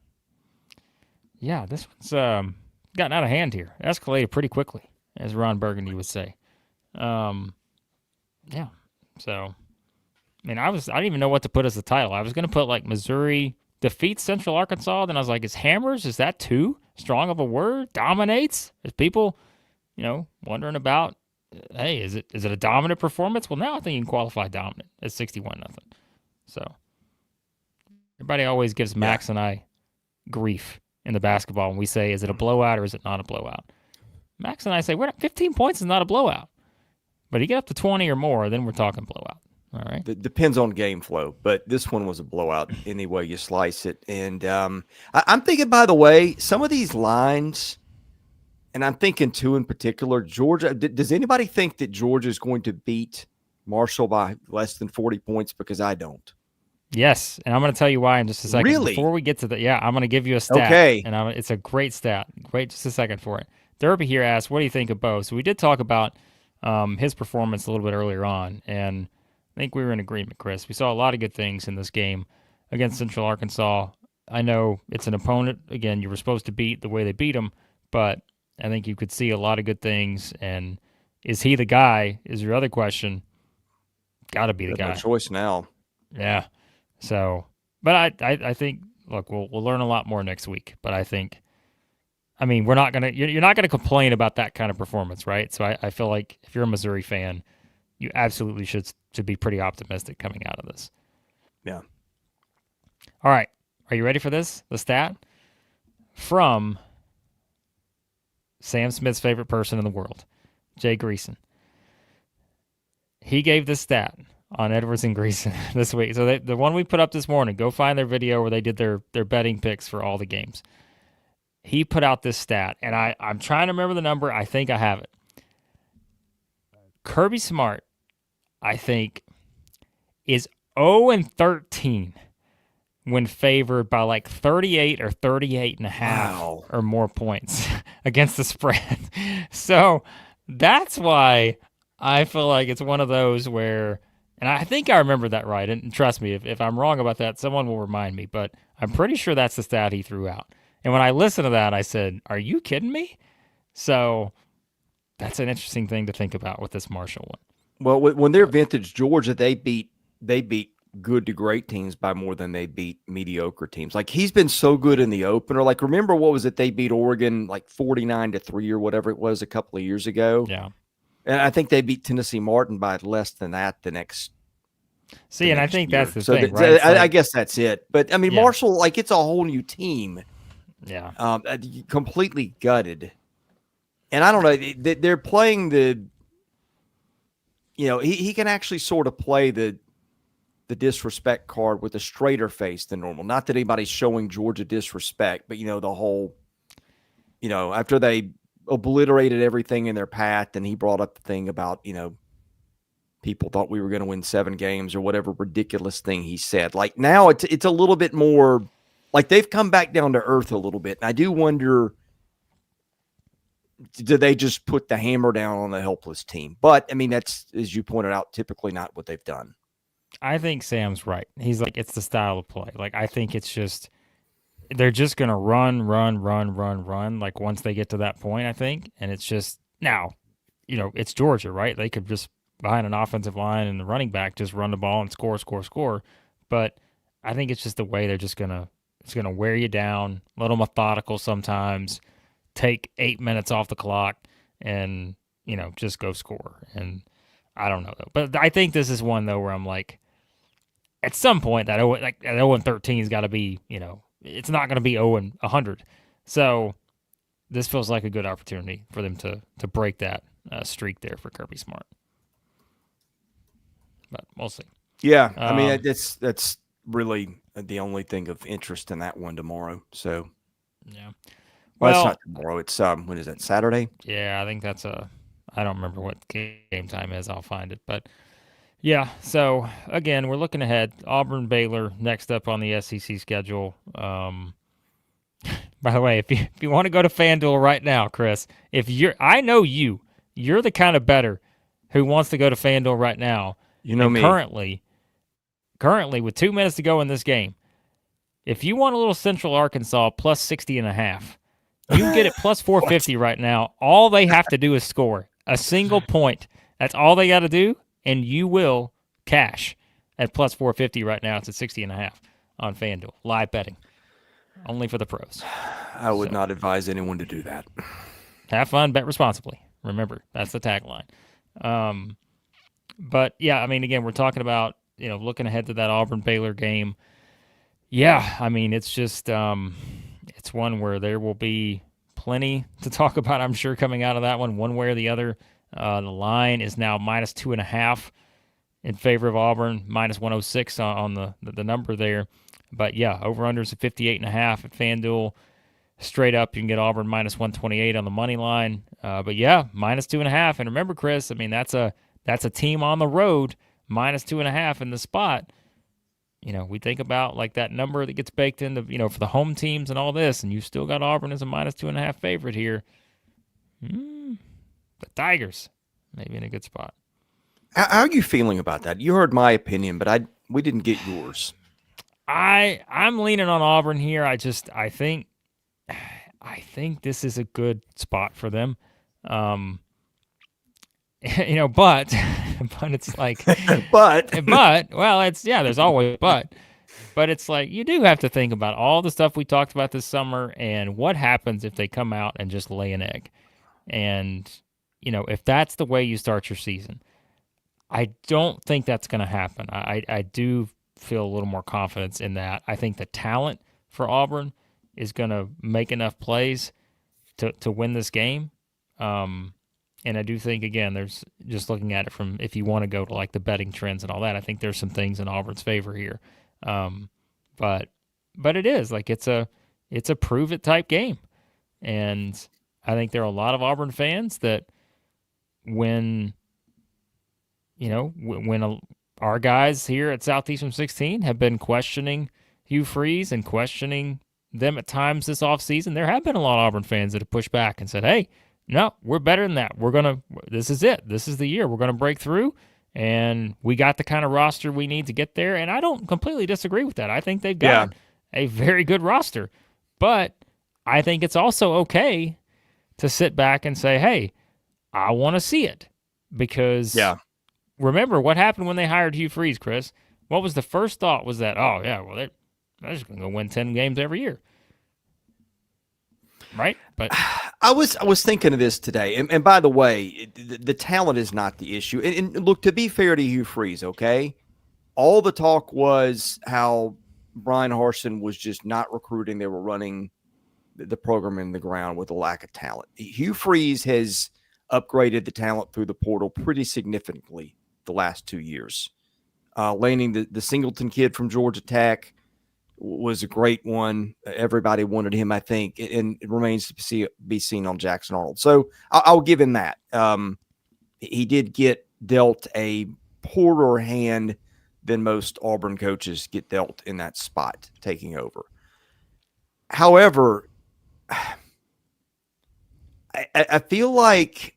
Yeah, this one's gotten out of hand here. Escalated pretty quickly, as Ron Burgundy would say. Yeah. So, I mean, I didn't even know what to put as the title. I was going to put like Missouri defeats Central Arkansas. Then I was like, is hammers, is that too strong of a word? Dominates? Is people, wondering about, hey, is it a dominant performance? Well, now I think you can qualify dominant at 61-0. So, everybody always gives Max and I grief in the basketball when we say, is it a blowout or is it not a blowout? Max and I say, 15 points is not a blowout. But you get up to 20 or more, then we're talking blowout. All right. It depends on game flow, but this one was a blowout any way you slice it. And I'm thinking, by the way, some of these lines, and I'm thinking two in particular, Georgia. Does anybody think that Georgia is going to beat Marshall by less than 40 points? Because I don't. Yes, and I'm going to tell you why in just a second. Really? Before we get to I'm going to give you a stat. Okay. And it's a great stat. Wait just a second for it. Derby here asked, what do you think of Beau? So we did talk about his performance a little bit earlier on, and I think we were in agreement, Chris. We saw a lot of good things in this game against Central Arkansas. I know it's an opponent, again, you were supposed to beat the way they beat them, but I think you could see a lot of good things. And is he the guy is your other question. Got to be the guy. No choice now. Yeah. So, but I think, look, we'll learn a lot more next week. But I think, I mean, you're not gonna complain about that kind of performance, right? So I feel like if you're a Missouri fan, you absolutely should be pretty optimistic coming out of this. Yeah. All right, are you ready for this? The stat from Sam Smith's favorite person in the world, Jay Greason. He gave this stat on Edwards and Greason this week. So the one we put up this morning, go find their video where they did their betting picks for all the games. He put out this stat, and I'm trying to remember the number. I think I have it. Kirby Smart, I think, is 0-13 when favored by like 38 or 38.5 or more points against the spread. So that's why I feel like it's one of those where, and I think I remember that right, and trust me, if I'm wrong about that, someone will remind me, but I'm pretty sure that's the stat he threw out. And when I listened to that, I said, are you kidding me? So that's an interesting thing to think about with this Marshall one. Well, when they're vintage Georgia, they beat good to great teams by more than they beat mediocre teams. Like, he's been so good in the opener. Like, remember what was it? They beat Oregon like 49-3 or whatever it was a couple of years ago. Yeah. And I think they beat Tennessee Martin by less than that the next. See, and I think year. that's the thing, right? I guess that's it. But I mean, Marshall, like, it's a whole new team. Yeah. Completely gutted. And I don't know, they're playing he can actually sort of play the disrespect card with a straighter face than normal. Not that anybody's showing Georgia disrespect, but the whole, after they obliterated everything in their path, and he brought up the thing about, people thought we were going to win 7 games or whatever ridiculous thing he said. Like, now it's a little bit more like they've come back down to earth a little bit. And I do wonder, do they just put the hammer down on a helpless team? But I mean, that's, as you pointed out, typically not what they've done. I think Sam's right. He's like, it's the style of play. Like, I think it's just, they're just going to run. Like, once they get to that point, I think. And it's just, now, it's Georgia, right? They could just, behind an offensive line and the running back, just run the ball and score. But I think it's just the way they're just going to, it's going to wear you down, a little methodical sometimes, take 8 minutes off the clock and, just go score. And I don't know, though. But I think this is one, though, where I'm like, at some point, that 0-13 has got to be, it's not going to be 0-100. So this feels like a good opportunity for them to break that streak there for Kirby Smart. But we'll see. Yeah, I mean, that's really the only thing of interest in that one tomorrow. So, yeah. Well, it's not tomorrow. It's when is that? Saturday? Yeah, I think that's I don't remember what game time is. I'll find it. But yeah, so again, we're looking ahead. Auburn, Baylor next up on the SEC schedule. By the way, if you want to go to FanDuel right now, Chris, I know you're the kind of bettor who wants to go to FanDuel right now. You know me. Currently, with 2 minutes to go in this game, if you want a little Central Arkansas plus 60.5, you can get it plus 450 right now. All they have to do is score a single point. That's all they got to do, and you will cash at plus 450 right now. It's at 60.5 on FanDuel. Live betting. Only for the pros. I would not advise anyone to do that. Have fun, bet responsibly. Remember, that's the tagline. But, yeah, I mean, again, we're talking about, looking ahead to that Auburn-Baylor game. Yeah, I mean, it's just it's one where there will be plenty to talk about, I'm sure, coming out of that one way or the other. The line is now minus 2.5 in favor of Auburn, minus 106 on the number there. But, yeah, over-unders at 58.5 at FanDuel. Straight up, you can get Auburn minus 128 on the money line. But, yeah, minus 2.5. And remember, Chris, I mean, that's a team on the road, minus 2.5 in the spot. We think about like that number that gets baked into, for the home teams and all this, and you've still got Auburn as a minus 2.5 favorite here. The Tigers maybe in a good spot. How are you feeling about that? You heard my opinion, but we didn't get yours. I'm leaning on Auburn here. I think this is a good spot for them. But it's like, but well, there's always but it's like, you do have to think about all the stuff we talked about this summer and what happens if they come out and just lay an egg. And, if that's the way you start your season, I don't think that's going to happen. I do feel a little more confidence in that. I think the talent for Auburn is going to make enough plays to win this game. And I do think, again, there's just looking at it from, if you want to go to like the betting trends and all that, I think there's some things in Auburn's favor here. But it is like, it's a prove it type game. And I think there are a lot of Auburn fans that when our guys here at Southeastern 16 have been questioning Hugh Freeze and questioning them at times this offseason, there have been a lot of Auburn fans that have pushed back and said, hey, no, we're better than that. This is it. This is the year. We're going to break through, and we got the kind of roster we need to get there. And I don't completely disagree with that. I think they've got a very good roster. But I think it's also okay to sit back and say, hey, I want to see it. Because remember what happened when they hired Hugh Freeze, Chris? What was the first thought? Was that, oh, yeah, well, they're just going to go win 10 games every year. Right? But I was thinking of this today. And by the way, the talent is not the issue. And look, to be fair to Hugh Freeze, okay, all the talk was how Brian Harsin was just not recruiting. They were running the program in the ground with a lack of talent. Hugh Freeze has upgraded the talent through the portal pretty significantly the last 2 years. Landing the Singleton kid from Georgia Tech was a great one. Everybody wanted him, I think, and it remains to be seen on Jackson Arnold. So I'll give him that. He did get dealt a poorer hand than most Auburn coaches get dealt in that spot taking over. However, I feel like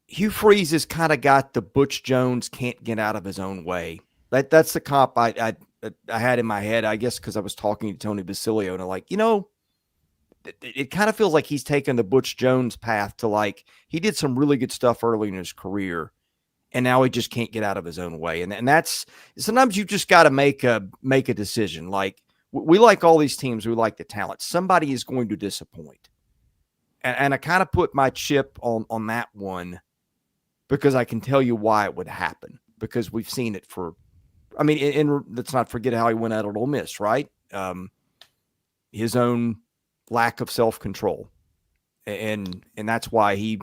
Hugh Freeze has kind of got the Butch Jones can't get out of his own way. That's the comp I had in my head, I guess, because I was talking to Tony Basilio, and I'm like, it kind of feels like he's taken the Butch Jones path to, like, he did some really good stuff early in his career, and now he just can't get out of his own way. And that's sometimes you just got to make a decision. Like, we like all these teams, we like the talent. Somebody is going to disappoint, and I kind of put my chip on that one because I can tell you why it would happen, because we've seen it for. I mean, and let's not forget how he went out at Ole Miss, right? His own lack of self-control, and that's why he,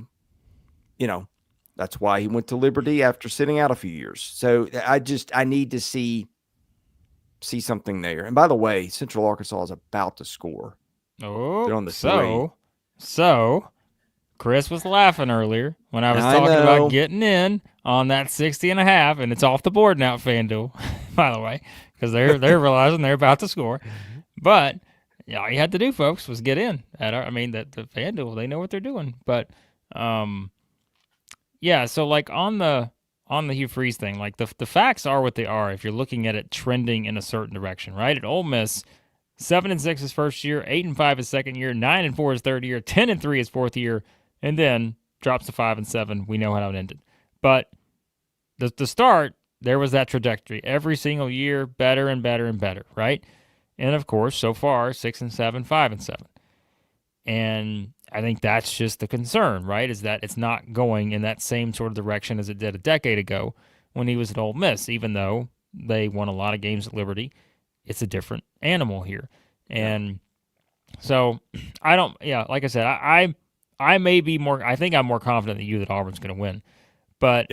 that's why he went to Liberty after sitting out a few years. So I need to see something there. And by the way, Central Arkansas is about to score. Oh, they're on the so Chris was laughing earlier when I was talking about getting in on that 60.5, and it's off the board now at FanDuel, by the way, because they're realizing they're about to score. But all you had to do, folks, was get in. The FanDuel, they know what they're doing. But yeah, so like on the Hugh Freeze thing, like the facts are what they are if you're looking at it trending in a certain direction, right? At Ole Miss, 7-6 his first year, 8-5 his second year, 9-4 his third year, 10-3 his fourth year, and then drops to 5-7. We know how it ended. But the start, there was that trajectory. Every single year, better and better and better, right? And of course, so far, 6-7, 5-7. And I think that's just the concern, right? Is that it's not going in that same sort of direction as it did a decade ago when he was at Ole Miss, even though they won a lot of games at Liberty. It's a different animal here. And so like I said, I may be more, I think I'm more confident than you that Auburn's going to win. But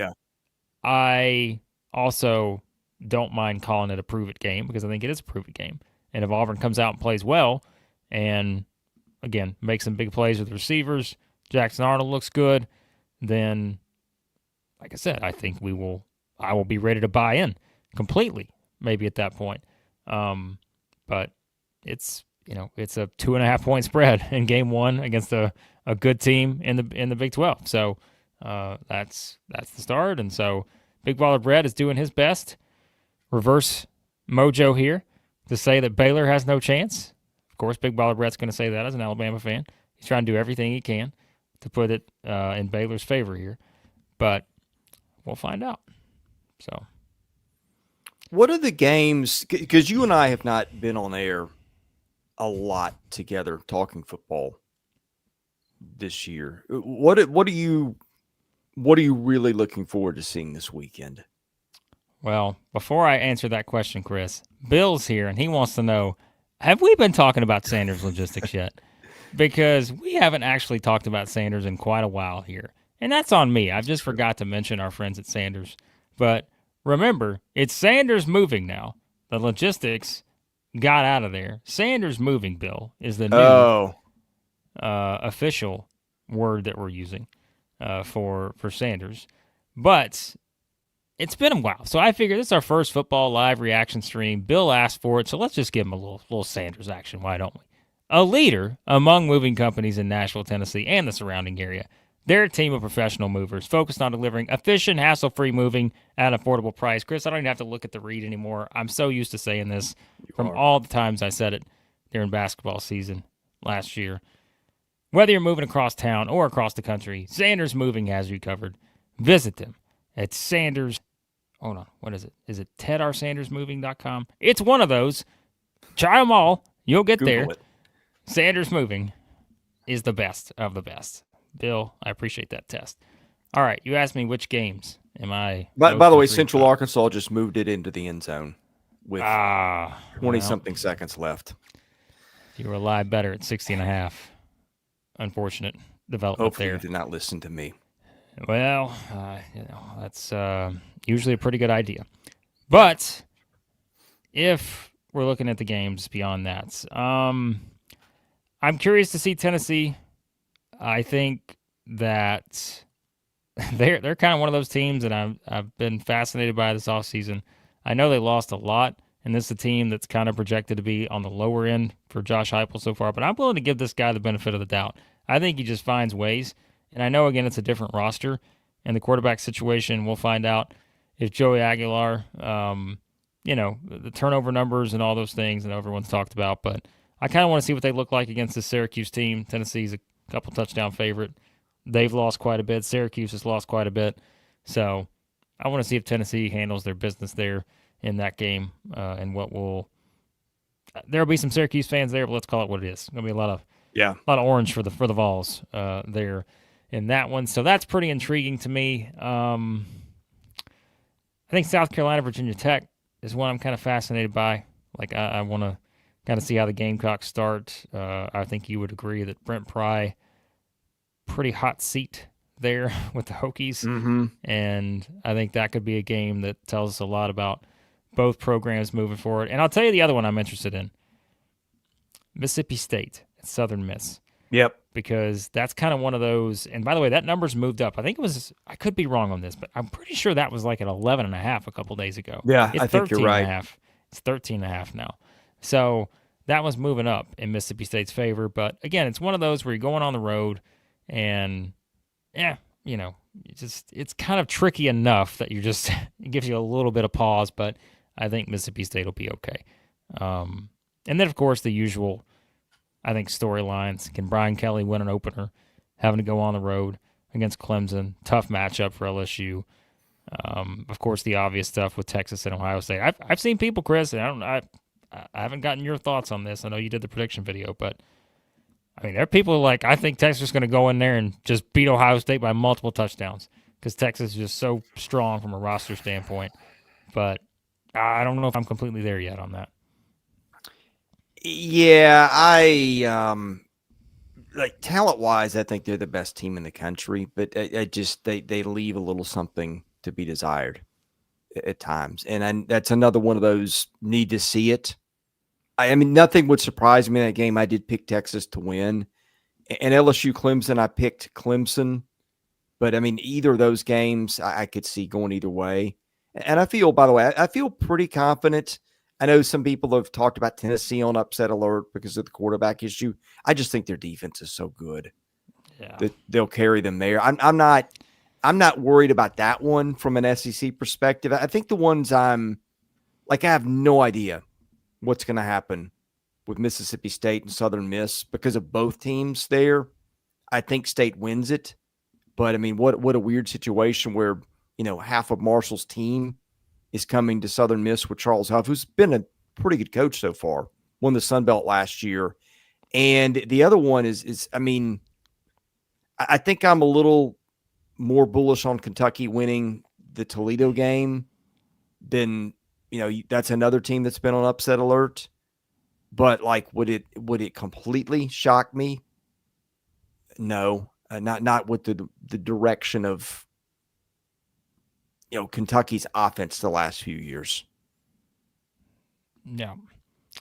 I also don't mind calling it a prove-it game because I think it is a prove-it game. And if Auburn comes out and plays well and, again, makes some big plays with receivers, Jackson Arnold looks good, then, like I said, I think I will be ready to buy in completely maybe at that point. But it's a 2.5 point spread in game one against a good team in the Big 12. So that's the start. And so Big Baller Brett is doing his best. Reverse mojo here to say that Baylor has no chance. Of course, Big Baller Brett's going to say that as an Alabama fan. He's trying to do everything he can to put it in Baylor's favor here. But we'll find out. So, what are the games? Because you and I have not been on air a lot together talking football this year. What are you really looking forward to seeing this weekend? Well, before I answer that question, Chris, Bill's here, and he wants to know, have we been talking about Sanders logistics yet? Because we haven't actually talked about Sanders in quite a while here. And that's on me. I just forgot to mention our friends at Sanders. But remember, it's Sanders moving now. The logistics got out of there. Sanders moving, Bill, is the new official word that we're using for Sanders. But it's been a while, so I figured this is our first football live reaction stream. Bill asked for it, so let's just give him a little Sanders action. Why don't we? A leader among moving companies in Nashville, Tennessee, and the surrounding area. They're a team of professional movers focused on delivering efficient, hassle-free moving at an affordable price. Chris, I don't even have to look at the read anymore. I'm so used to saying this from all the times I said it during basketball season last year. Whether you're moving across town or across the country, Sanders Moving has you covered. Visit them at Sanders. Hold on. What is it? Is it tedrsandersmoving.com? It's one of those. Try them all. You'll get Google there. It. Sanders Moving is the best of the best. Bill, I appreciate that test. All right. You asked me which games am I. By the way, Central Arkansas just moved it into the end zone with 20-something seconds left. You were alive better at 60.5. Unfortunate development. Hopefully there. You did not listen to me. Well, that's usually a pretty good idea. But if we're looking at the games beyond that, I'm curious to see Tennessee. I think that they're kind of one of those teams that I've been fascinated by this offseason. I know they lost a lot and this is a team that's kind of projected to be on the lower end for Josh Heupel so far, but I'm willing to give this guy the benefit of the doubt. I think he just finds ways, and I know, again, it's a different roster, and the quarterback situation, we'll find out if Joey Aguilar, the turnover numbers and all those things that everyone's talked about, but I kind of want to see what they look like against the Syracuse team. Tennessee's a couple touchdown favorite. They've lost quite a bit. Syracuse has lost quite a bit. So I want to see if Tennessee handles their business there in that game, and there'll be some Syracuse fans there, but let's call it what it is. There'll be a lot of orange for the Vols there in that one. So that's pretty intriguing to me. I think South Carolina, Virginia Tech is one I'm kind of fascinated by. Like, I want to kind of see how the Gamecocks start. I think you would agree that Brent Pry, pretty hot seat there with the Hokies. Mm-hmm. And I think that could be a game that tells us a lot about both programs moving forward. And I'll tell you the other one I'm interested in. Mississippi State at Southern Miss. Yep. Because that's kind of one of those, and by the way, that number's moved up. I could be wrong on this, but I'm pretty sure that was like at 11.5 a couple days ago. Yeah, it's I think you're right. It's 13.5 now. So that was moving up in Mississippi State's favor. But again, it's one of those where you're going on the road, and it's kind of tricky enough that it gives you a little bit of pause, but I think Mississippi State will be okay. And then, of course, the usual, I think, storylines. Can Brian Kelly win an opener, having to go on the road against Clemson? Tough matchup for LSU. Of course, the obvious stuff with Texas and Ohio State. I've seen people, Chris, and I haven't gotten your thoughts on this. I know you did the prediction video, but I mean, there are people like, I think Texas is going to go in there and just beat Ohio State by multiple touchdowns because Texas is just so strong from a roster standpoint. But I don't know if I'm completely there yet on that. Yeah, like talent-wise, I think they're the best team in the country, but they leave a little something to be desired at times, and that's another one of those need to see it. I mean, nothing would surprise me in that game. I did pick Texas to win, and LSU Clemson, I picked Clemson, but I mean, either of those games I could see going either way, and I feel, by the way, I feel pretty confident. I know some people have talked about Tennessee on upset alert because of the quarterback issue. I just think their defense is so good that they'll carry them there. I'm not worried about that one from an SEC perspective. I think the ones I have no idea what's going to happen with Mississippi State and Southern Miss because of both teams there. I think State wins it, but I mean, what a weird situation where, half of Marshall's team is coming to Southern Miss with Charles Huff, who's been a pretty good coach so far, won the Sun Belt last year. And the other one is I mean, I think I'm a little more bullish on Kentucky winning the Toledo game than, that's another team that's been on upset alert. But like, would it completely shock me? No, not with the direction of, Kentucky's offense the last few years. Yeah.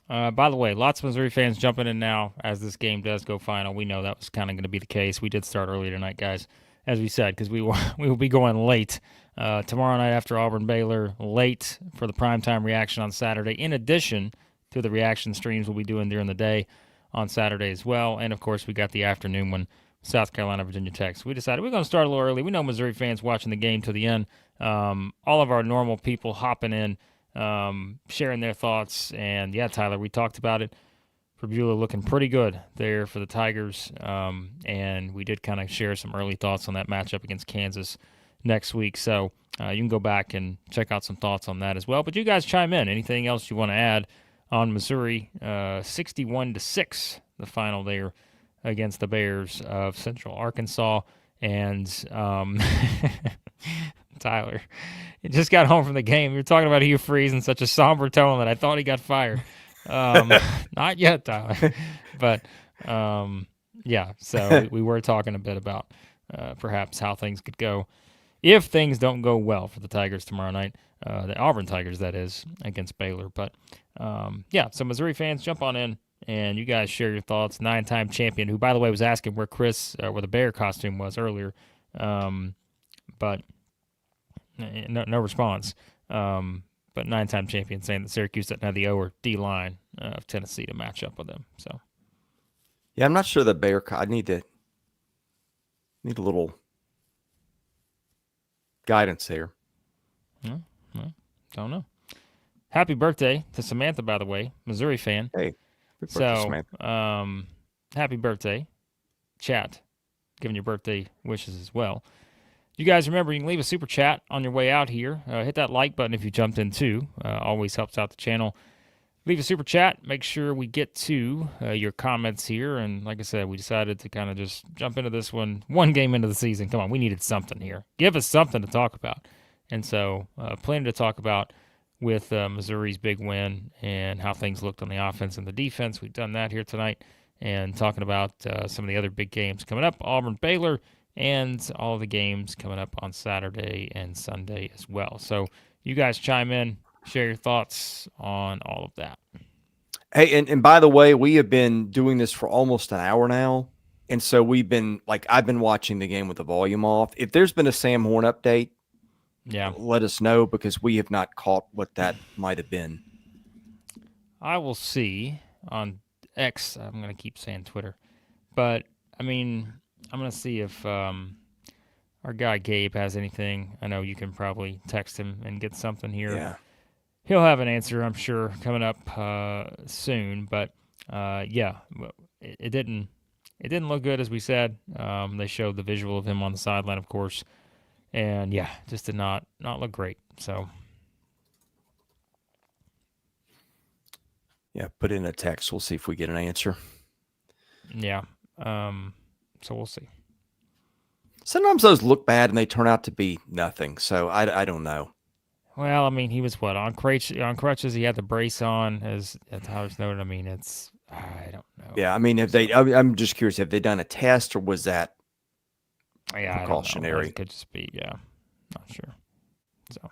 By the way, lots of Missouri fans jumping in now as this game does go final. We know that was kind of going to be the case. We did start earlier tonight, guys, as we said, because we will be going late tomorrow night after Auburn Baylor, late for the primetime reaction on Saturday, in addition to the reaction streams we'll be doing during the day on Saturday as well. And, of course, we got the afternoon one, South Carolina, Virginia Tech. So we decided we're going to start a little early. We know Missouri fans watching the game to the end. All of our normal people hopping in, sharing their thoughts. And, yeah, Tyler, we talked about it. Pribula looking pretty good there for the Tigers. And we did kind of share some early thoughts on that matchup against Kansas next week. So you can go back and check out some thoughts on that as well. But you guys chime in. Anything else you want to add on Missouri? 61-6, the final there against the Bears of Central Arkansas. And Tyler, he just got home from the game. You're talking about Hugh Freeze in such a somber tone that I thought he got fired. Not yet, Tyler. But, yeah, so we were talking a bit about perhaps how things could go if things don't go well for the Tigers tomorrow night, the Auburn Tigers, that is, against Baylor. But, yeah, so Missouri fans, jump on in, and you guys share your thoughts. 9-time champion, who, by the way, was asking where where the bear costume was earlier, but no response. but 9-time champion saying that Syracuse doesn't have the O or D line of Tennessee to match up with them. So, yeah, I'm not sure the Baylor. I need a little guidance there. well, don't know. Happy birthday to Samantha, by the way, Missouri fan. Hey, good birthday, Samantha. Happy birthday, chat. Giving your birthday wishes as well. You guys remember you can leave a super chat on your way out here. Hit that like button if you jumped in too. Always helps out the channel. Leave a super chat. Make sure we get to your comments here. And like I said, we decided to kind of just jump into this one game into the season. Come on, we needed something here. Give us something to talk about. And so plenty to talk about with Missouri's big win and how things looked on the offense and the defense. We've done that here tonight. And talking about some of the other big games coming up, Auburn, Baylor, and all the games coming up on Saturday and Sunday as well. So you guys chime in, share your thoughts on all of that. Hey, and by the way, we have been doing this for almost an hour now. And so I've been watching the game with the volume off. If there's been a Sam Horn update, let us know, because we have not caught what that might have been. I will see on X. I'm going to keep saying Twitter. But, I mean, I'm going to see if our guy Gabe has anything. I know you can probably text him and get something here. Yeah. He'll have an answer, I'm sure, coming up soon. But, it didn't look good, as we said. They showed the visual of him on the sideline, of course. And, just did not look great. So, yeah, put in a text. We'll see if we get an answer. Yeah. So we'll see. Sometimes those look bad and they turn out to be nothing. So I don't know. Well, I mean, he was on crutches. He had the brace on, as Tyler's noted. I mean, I don't know. Yeah, I mean, I'm just curious, have they done a test, or was that precautionary? I don't know. It could just be, not sure. So,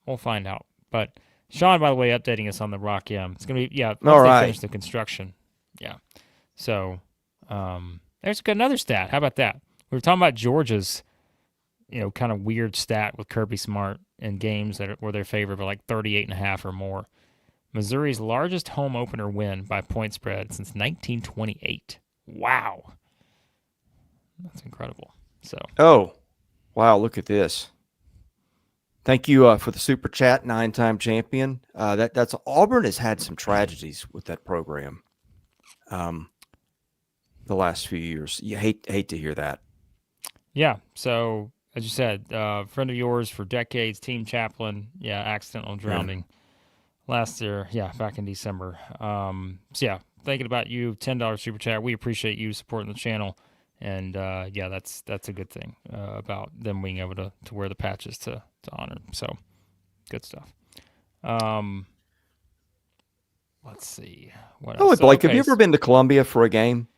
we'll find out. But Sean, by the way, updating us on the Rock M. It's going to be, once they finish the construction. Yeah. So, there's another stat. How about that? We were talking about Georgia's, kind of weird stat with Kirby Smart in games that were their favorite by like 38.5 or more. Missouri's largest home opener win by point spread since 1928. Wow. That's incredible. So. Oh, wow. Look at this. Thank you for the super chat, 9-time champion. That's Auburn has had some tragedies with that program the last few years. You hate to hear that. Yeah. So, as you said, friend of yours for decades, team chaplain. Yeah, accidental drowning last year. Yeah, back in December. Thinking about you, $10 super chat. We appreciate you supporting the channel. And, that's a good thing about them being able to wear the patches to honor them. So, good stuff. Let's see. What else? Blake, have you ever been to Columbia for a game?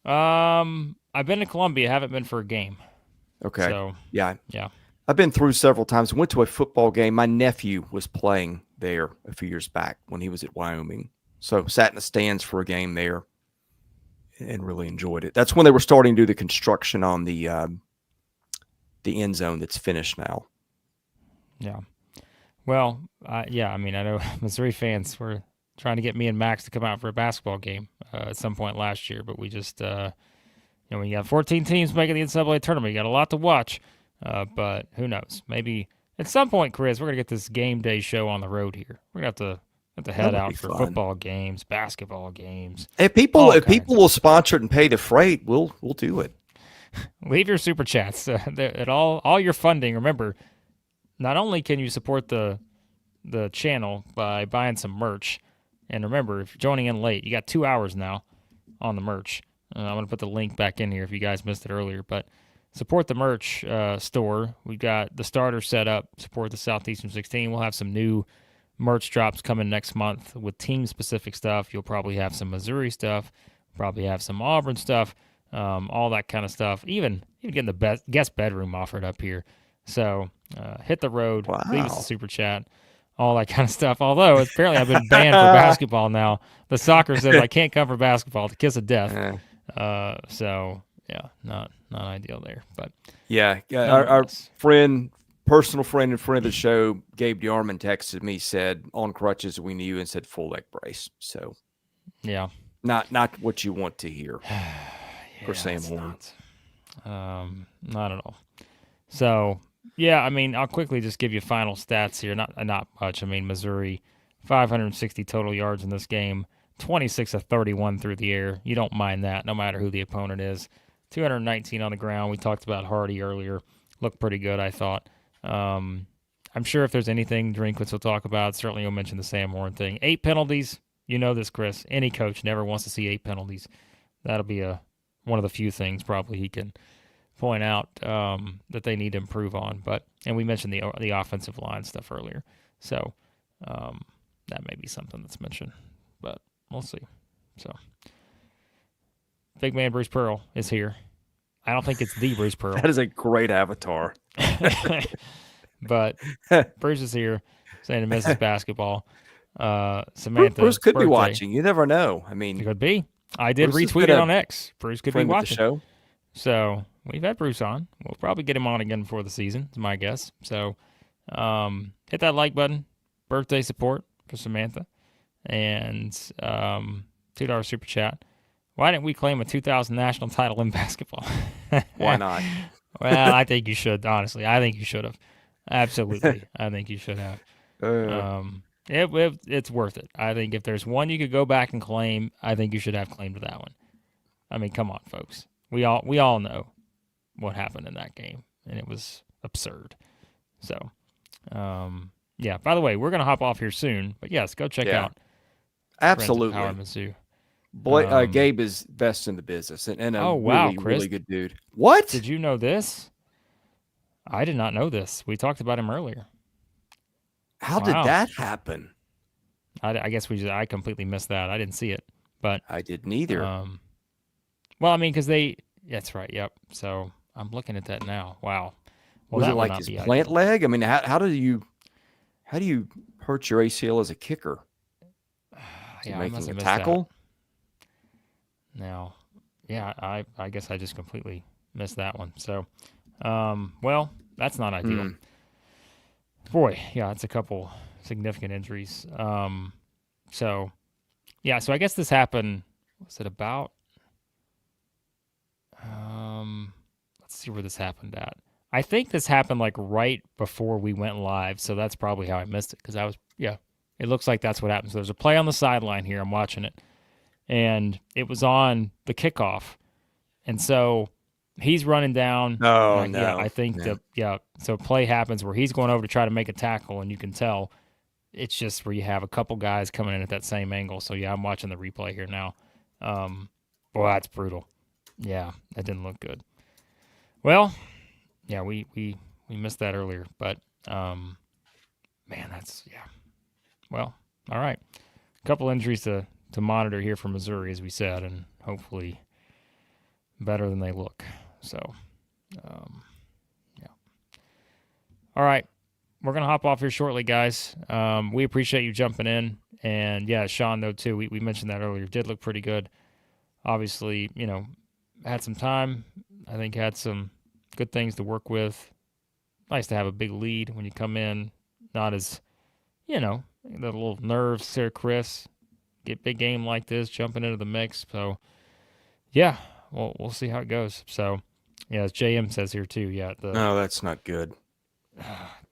I've been to Columbia. Haven't been for a game. Okay. So, yeah. Yeah. I've been through several times. Went to a football game. My nephew was playing there a few years back when he was at Wyoming. So, sat in the stands for a game there and really enjoyed it. That's when they were starting to do the construction on the end zone that's finished now. Yeah. Well, I know Missouri fans were trying to get me and Max to come out for a basketball game at some point last year, but we just, when you got 14 teams making the NCAA tournament, you got a lot to watch. But who knows? Maybe at some point, Chris, we're gonna get this game day show on the road here. We're gonna have to head out for football games, basketball games. If people will sponsor it and pay the freight, we'll do it. Leave your super chats at all your funding. Remember, not only can you support the channel by buying some merch, and remember, if you're joining in late, you got 2 hours now on the merch. I'm going to put the link back in here if you guys missed it earlier, but support the merch store. We've got the starter set up, support the Southeastern 16. We'll have some new merch drops coming next month with team-specific stuff. You'll probably have some Missouri stuff, probably have some Auburn stuff, all that kind of stuff, even getting the guest bedroom offered up here. So hit the road, leave us a super chat, all that kind of stuff. Although apparently I've been banned for basketball now. The soccer says I can't come for basketball, the kiss of death. So yeah, not ideal there. But yeah, our friend personal friend and friend of the show, Gabe DeArmond, texted me, said on crutches we knew, and said full leg brace. So Yeah. not what you want to hear for Sam it's Horn. Not at all. So yeah, I mean, I'll quickly just give you final stats here. Not much. I mean, Missouri, 560 total yards in this game, 26 of 31 through the air. You don't mind that, no matter who the opponent is. 219 on the ground. We talked about Hardy earlier. Looked pretty good, I thought. I'm sure if there's anything Drinkwitz will talk about, certainly he'll mention the Sam Horn thing. 8 penalties. You know this, Chris. Any coach never wants to see 8 penalties. That'll be one of the few things probably he can point out that they need to improve on. And we mentioned the offensive line stuff earlier. So that may be something that's mentioned. But we'll see. So big man Bruce Pearl is here. I don't think it's the Bruce Pearl. That is a great avatar. But Bruce is here saying he misses basketball. Samantha, Bruce could birthday. be watching. You never know. I mean, It could be. I did Bruce has retweet it been a on X. Bruce could be friend of the watching. show. So we've had Bruce on. We'll probably get him on again before the season, is my guess. So hit that like button. Birthday support for Samantha. And $2 super chat. Why didn't we claim a 2000 national title in basketball? Why not? Well, I think you should, honestly. I think you should have. Absolutely. I think you should have. It's worth it. I think if there's one you could go back and claim, I think you should have claimed that one. I mean, come on, folks. We all know what happened in that game, and it was absurd. So, yeah. By the way, we're gonna hop off here soon, but yes, go check out Absolutely. Howard Mizzou. Gabe is best in the business and a Chris. really good dude. What? Did you know this? I did not know this. We talked about him earlier. How did that happen? I guess I completely missed that. I didn't see it, but I didn't either. Well, I mean, because that's right. Yep. So I'm looking at that now. Wow. Well, was that it like his plant leg? I mean, how do you hurt your ACL as a kicker? Yeah, making a tackle? Now, yeah, I guess I just completely missed that one. So, well, that's not ideal. Boy, yeah, it's a couple significant injuries. So I guess this happened, was it about, let's see where this happened at. I think this happened like right before we went live, so that's probably how I missed it, because it looks like that's what happened. So there's a play on the sideline here. I'm watching it, and it was on the kickoff, and so he's running down. Oh, no. Yeah, I think so play happens where he's going over to try to make a tackle, and you can tell it's just where you have a couple guys coming in at that same angle. So, yeah, I'm watching the replay here now. Boy, that's brutal. Yeah, that didn't look good. Well, yeah, we missed that earlier. But, man, well, all right. A couple injuries to monitor here for Missouri, as we said, and hopefully better than they look. So, yeah. All right. We're going to hop off here shortly, guys. We appreciate you jumping in. And, yeah, Sean, though, too, we mentioned that earlier. Did look pretty good. Obviously, had some time. I think had some good things to work with. Nice to have a big lead when you come in. Not as, the little nerves there, Chris. Get big game like this, jumping into the mix. So, yeah, we'll see how it goes. So, yeah, as JM says here, too, no, that's not good.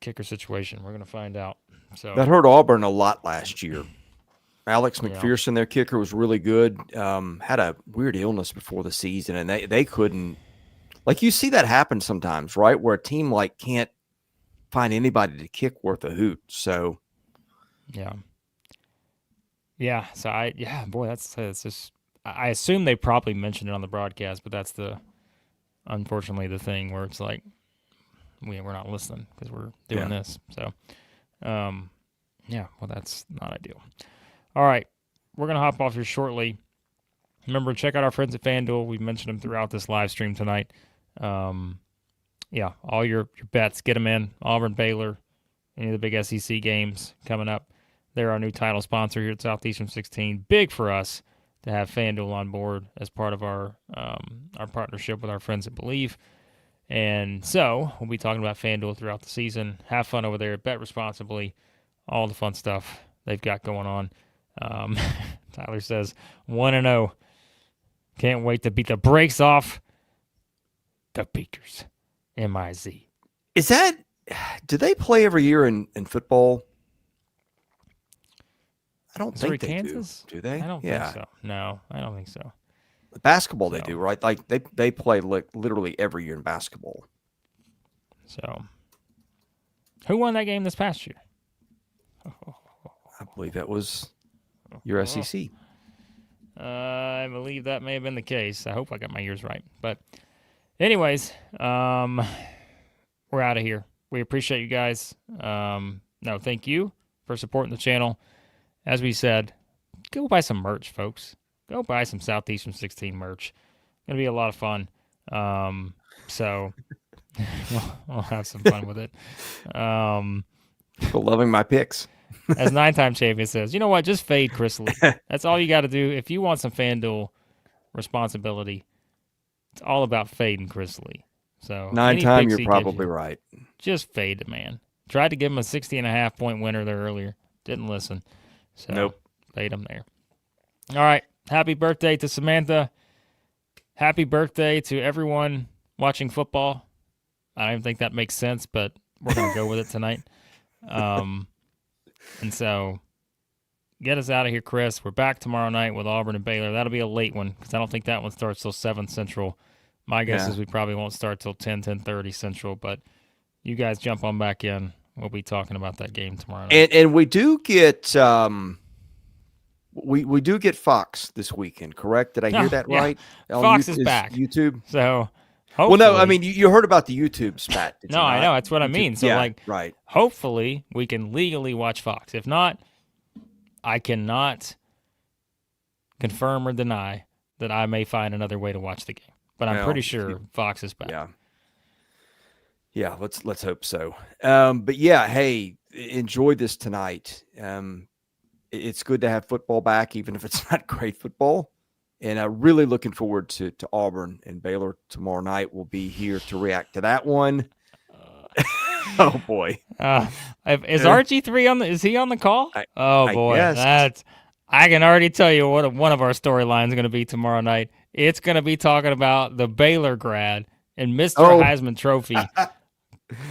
Kicker situation. We're going to find out. So that hurt Auburn a lot last year. Alex McPherson, their kicker, was really good. Had a weird illness before the season, and they couldn't. Like, you see that happen sometimes, right? Where a team can't find anybody to kick worth a hoot. So, yeah. So that's just. I assume they probably mentioned it on the broadcast, but that's unfortunately the thing where it's like we're not listening because we're doing this. So, well, that's not ideal. All right, we're going to hop off here shortly. Remember, check out our friends at FanDuel. We've mentioned them throughout this live stream tonight. All your bets, get them in. Auburn, Baylor, any of the big SEC games coming up. They're our new title sponsor here at Southeastern 16. Big for us to have FanDuel on board as part of our partnership with our friends at Believe. And so we'll be talking about FanDuel throughout the season. Have fun over there. Bet responsibly. All the fun stuff they've got going on. Tyler says 1-0. Can't wait to beat the brakes off the Beakers. M-I-Z. Is that, do they play every year in football? I don't think they Kansas? do they? I don't think so. No, I don't think so. Basketball they do, right? Like they play literally every year in basketball. So, who won that game this past year? I believe that was your SEC. I believe that may have been the case. I hope I got my years right. But anyways, we're out of here. We appreciate you guys. No, thank you for supporting the channel. As we said, go buy some merch, folks. Go buy some Southeastern 16 merch. It's going to be a lot of fun. So we'll have some fun with it. People loving my picks. As 9-time champion says, you know what? Just fade Chris Lee. That's all you got to do. If you want some FanDuel responsibility, it's all about fading Chris Lee. So 9-time, you're probably right. Just fade the man. Tried to give him a 60.5 point winner there earlier. Didn't listen. So nope. Fade him there. All right. Happy birthday to Samantha. Happy birthday to everyone watching football. I don't even think that makes sense, but we're going to go with it tonight. And so get us out of here, Chris. We're back tomorrow night with Auburn and Baylor. That'll be a late one because I don't think that one starts till 7 Central. My guess is we probably won't start till 10:30 Central, but you guys jump on back in. We'll be talking about that game tomorrow night. And we do get we do get Fox this weekend, correct? Did I hear that right? Fox is back. YouTube. So well, no, I mean you heard about the YouTube spat. No, I know. That's what I mean. So right. Hopefully we can legally watch Fox. If not, I cannot confirm or deny that I may find another way to watch the game. But I'm pretty sure Fox is back. Yeah. Yeah, let's hope so. But yeah, hey, enjoy this tonight. It's good to have football back, even if it's not great football. And really looking forward to Auburn and Baylor tomorrow night. We'll be here to react to that one. Oh boy, is RG3 on the? Is he on the call? I boy, guess. I can already tell you what one of our storylines is going to be tomorrow night. It's going to be talking about the Baylor grad and Mr. Heisman Trophy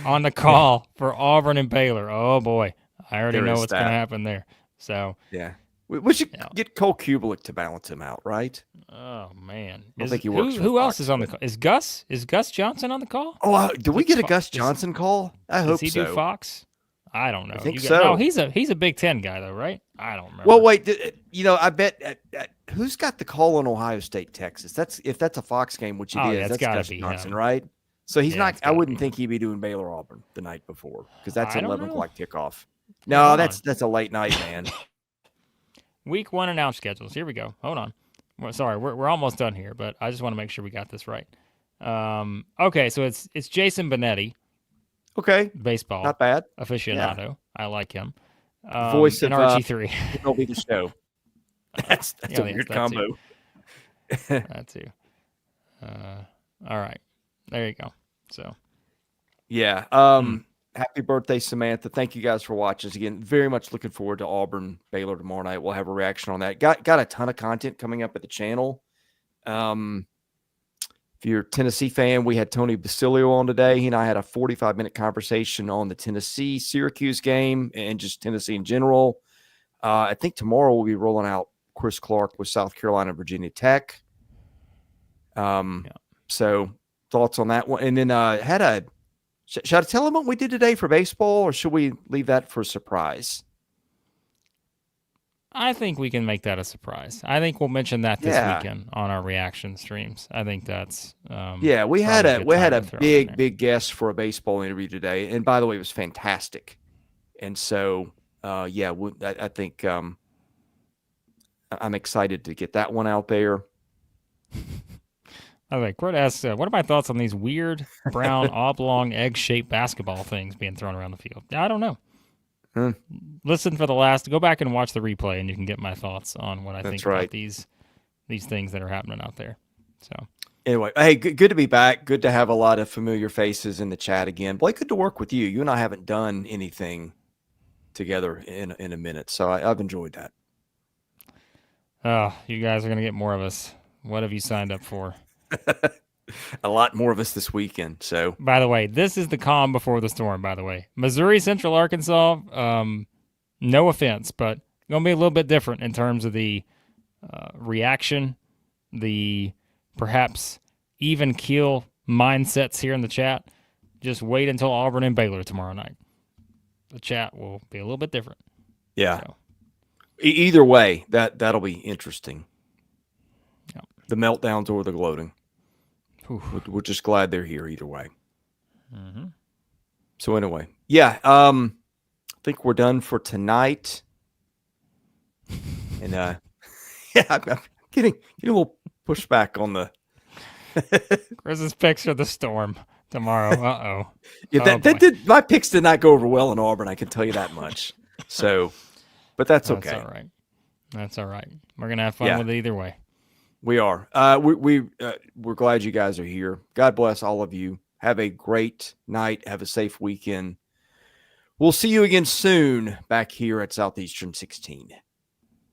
on the call for Auburn and Baylor. Oh boy, I already know what's going to happen there. So yeah, we should get Cole Kubelik to balance him out, right? Oh man, I think he works. Who else is on the call? Is Gus Johnson on the call? Oh, do we get a Gus Johnson call? I hope so. Does he do Fox? I don't know. I think so. No, he's a Big Ten guy though, right? I don't remember. Well, wait. I bet who's got the call on Ohio State, Texas? If that's a Fox game, which it is. That's Gus Johnson, right? So he's not. I wouldn't think he'd be doing Baylor Auburn the night before because that's an 11 o'clock kickoff. No, that's a late night, man. Week 1 announced schedules. Here we go. Hold on. We're almost done here, but I just want to make sure we got this right. Okay, so it's Jason Benetti. Okay, baseball, not bad. Aficionado. Yeah. I like him. Voice and of RG3. It'll be the show. That's a weird combo. That too. All right, there you go. So, yeah. Happy birthday, Samantha. Thank you guys for watching us again. Very much looking forward to Auburn, Baylor tomorrow night. We'll have a reaction on that. Got a ton of content coming up at the channel. If you're a Tennessee fan, we had Tony Basilio on today. He and I had a 45-minute conversation on the Tennessee-Syracuse game and just Tennessee in general. I think tomorrow we'll be rolling out Chris Clark with South Carolina and Virginia Tech. So thoughts on that one. And then should I tell them what we did today for baseball, or should we leave that for a surprise? I think we can make that a surprise. I think we'll mention that this weekend on our reaction streams. I think that's we had a big guest for a baseball interview today, and by the way, it was fantastic. And so I think I'm excited to get that one out there. I think Kurt asks, what are my thoughts on these weird brown oblong egg-shaped basketball things being thrown around the field? I don't know. Listen for go back and watch the replay, and you can get my thoughts on what I think about these things that are happening out there. So Anyway, hey, good to be back. Good to have a lot of familiar faces in the chat again. Blake, good to work with you. You and I haven't done anything together in a minute, so I've enjoyed that. Oh, you guys are going to get more of us. What have you signed up for? A lot more of us this weekend. So, by the way, this is the calm before the storm, by the way. Missouri, Central Arkansas, no offense, but going to be a little bit different in terms of the reaction, the perhaps even keel mindsets here in the chat. Just wait until Auburn and Baylor tomorrow night. The chat will be a little bit different. Yeah. So. Either way, that'll be interesting. Yep. The meltdowns or the gloating. We're just glad they're here either way. Mm-hmm. So anyway, yeah, I think we're done for tonight. And yeah, I'm getting a little pushback on the Chris's picks for the storm tomorrow. Uh-oh. Yeah, my picks did not go over well in Auburn, I can tell you that much. So, but that's okay. That's all right. That's all right. We're going to have fun with it either way. We are. We're glad you guys are here. God bless all of you. Have a great night. Have a safe weekend. We'll see you again soon back here at Southeastern 16.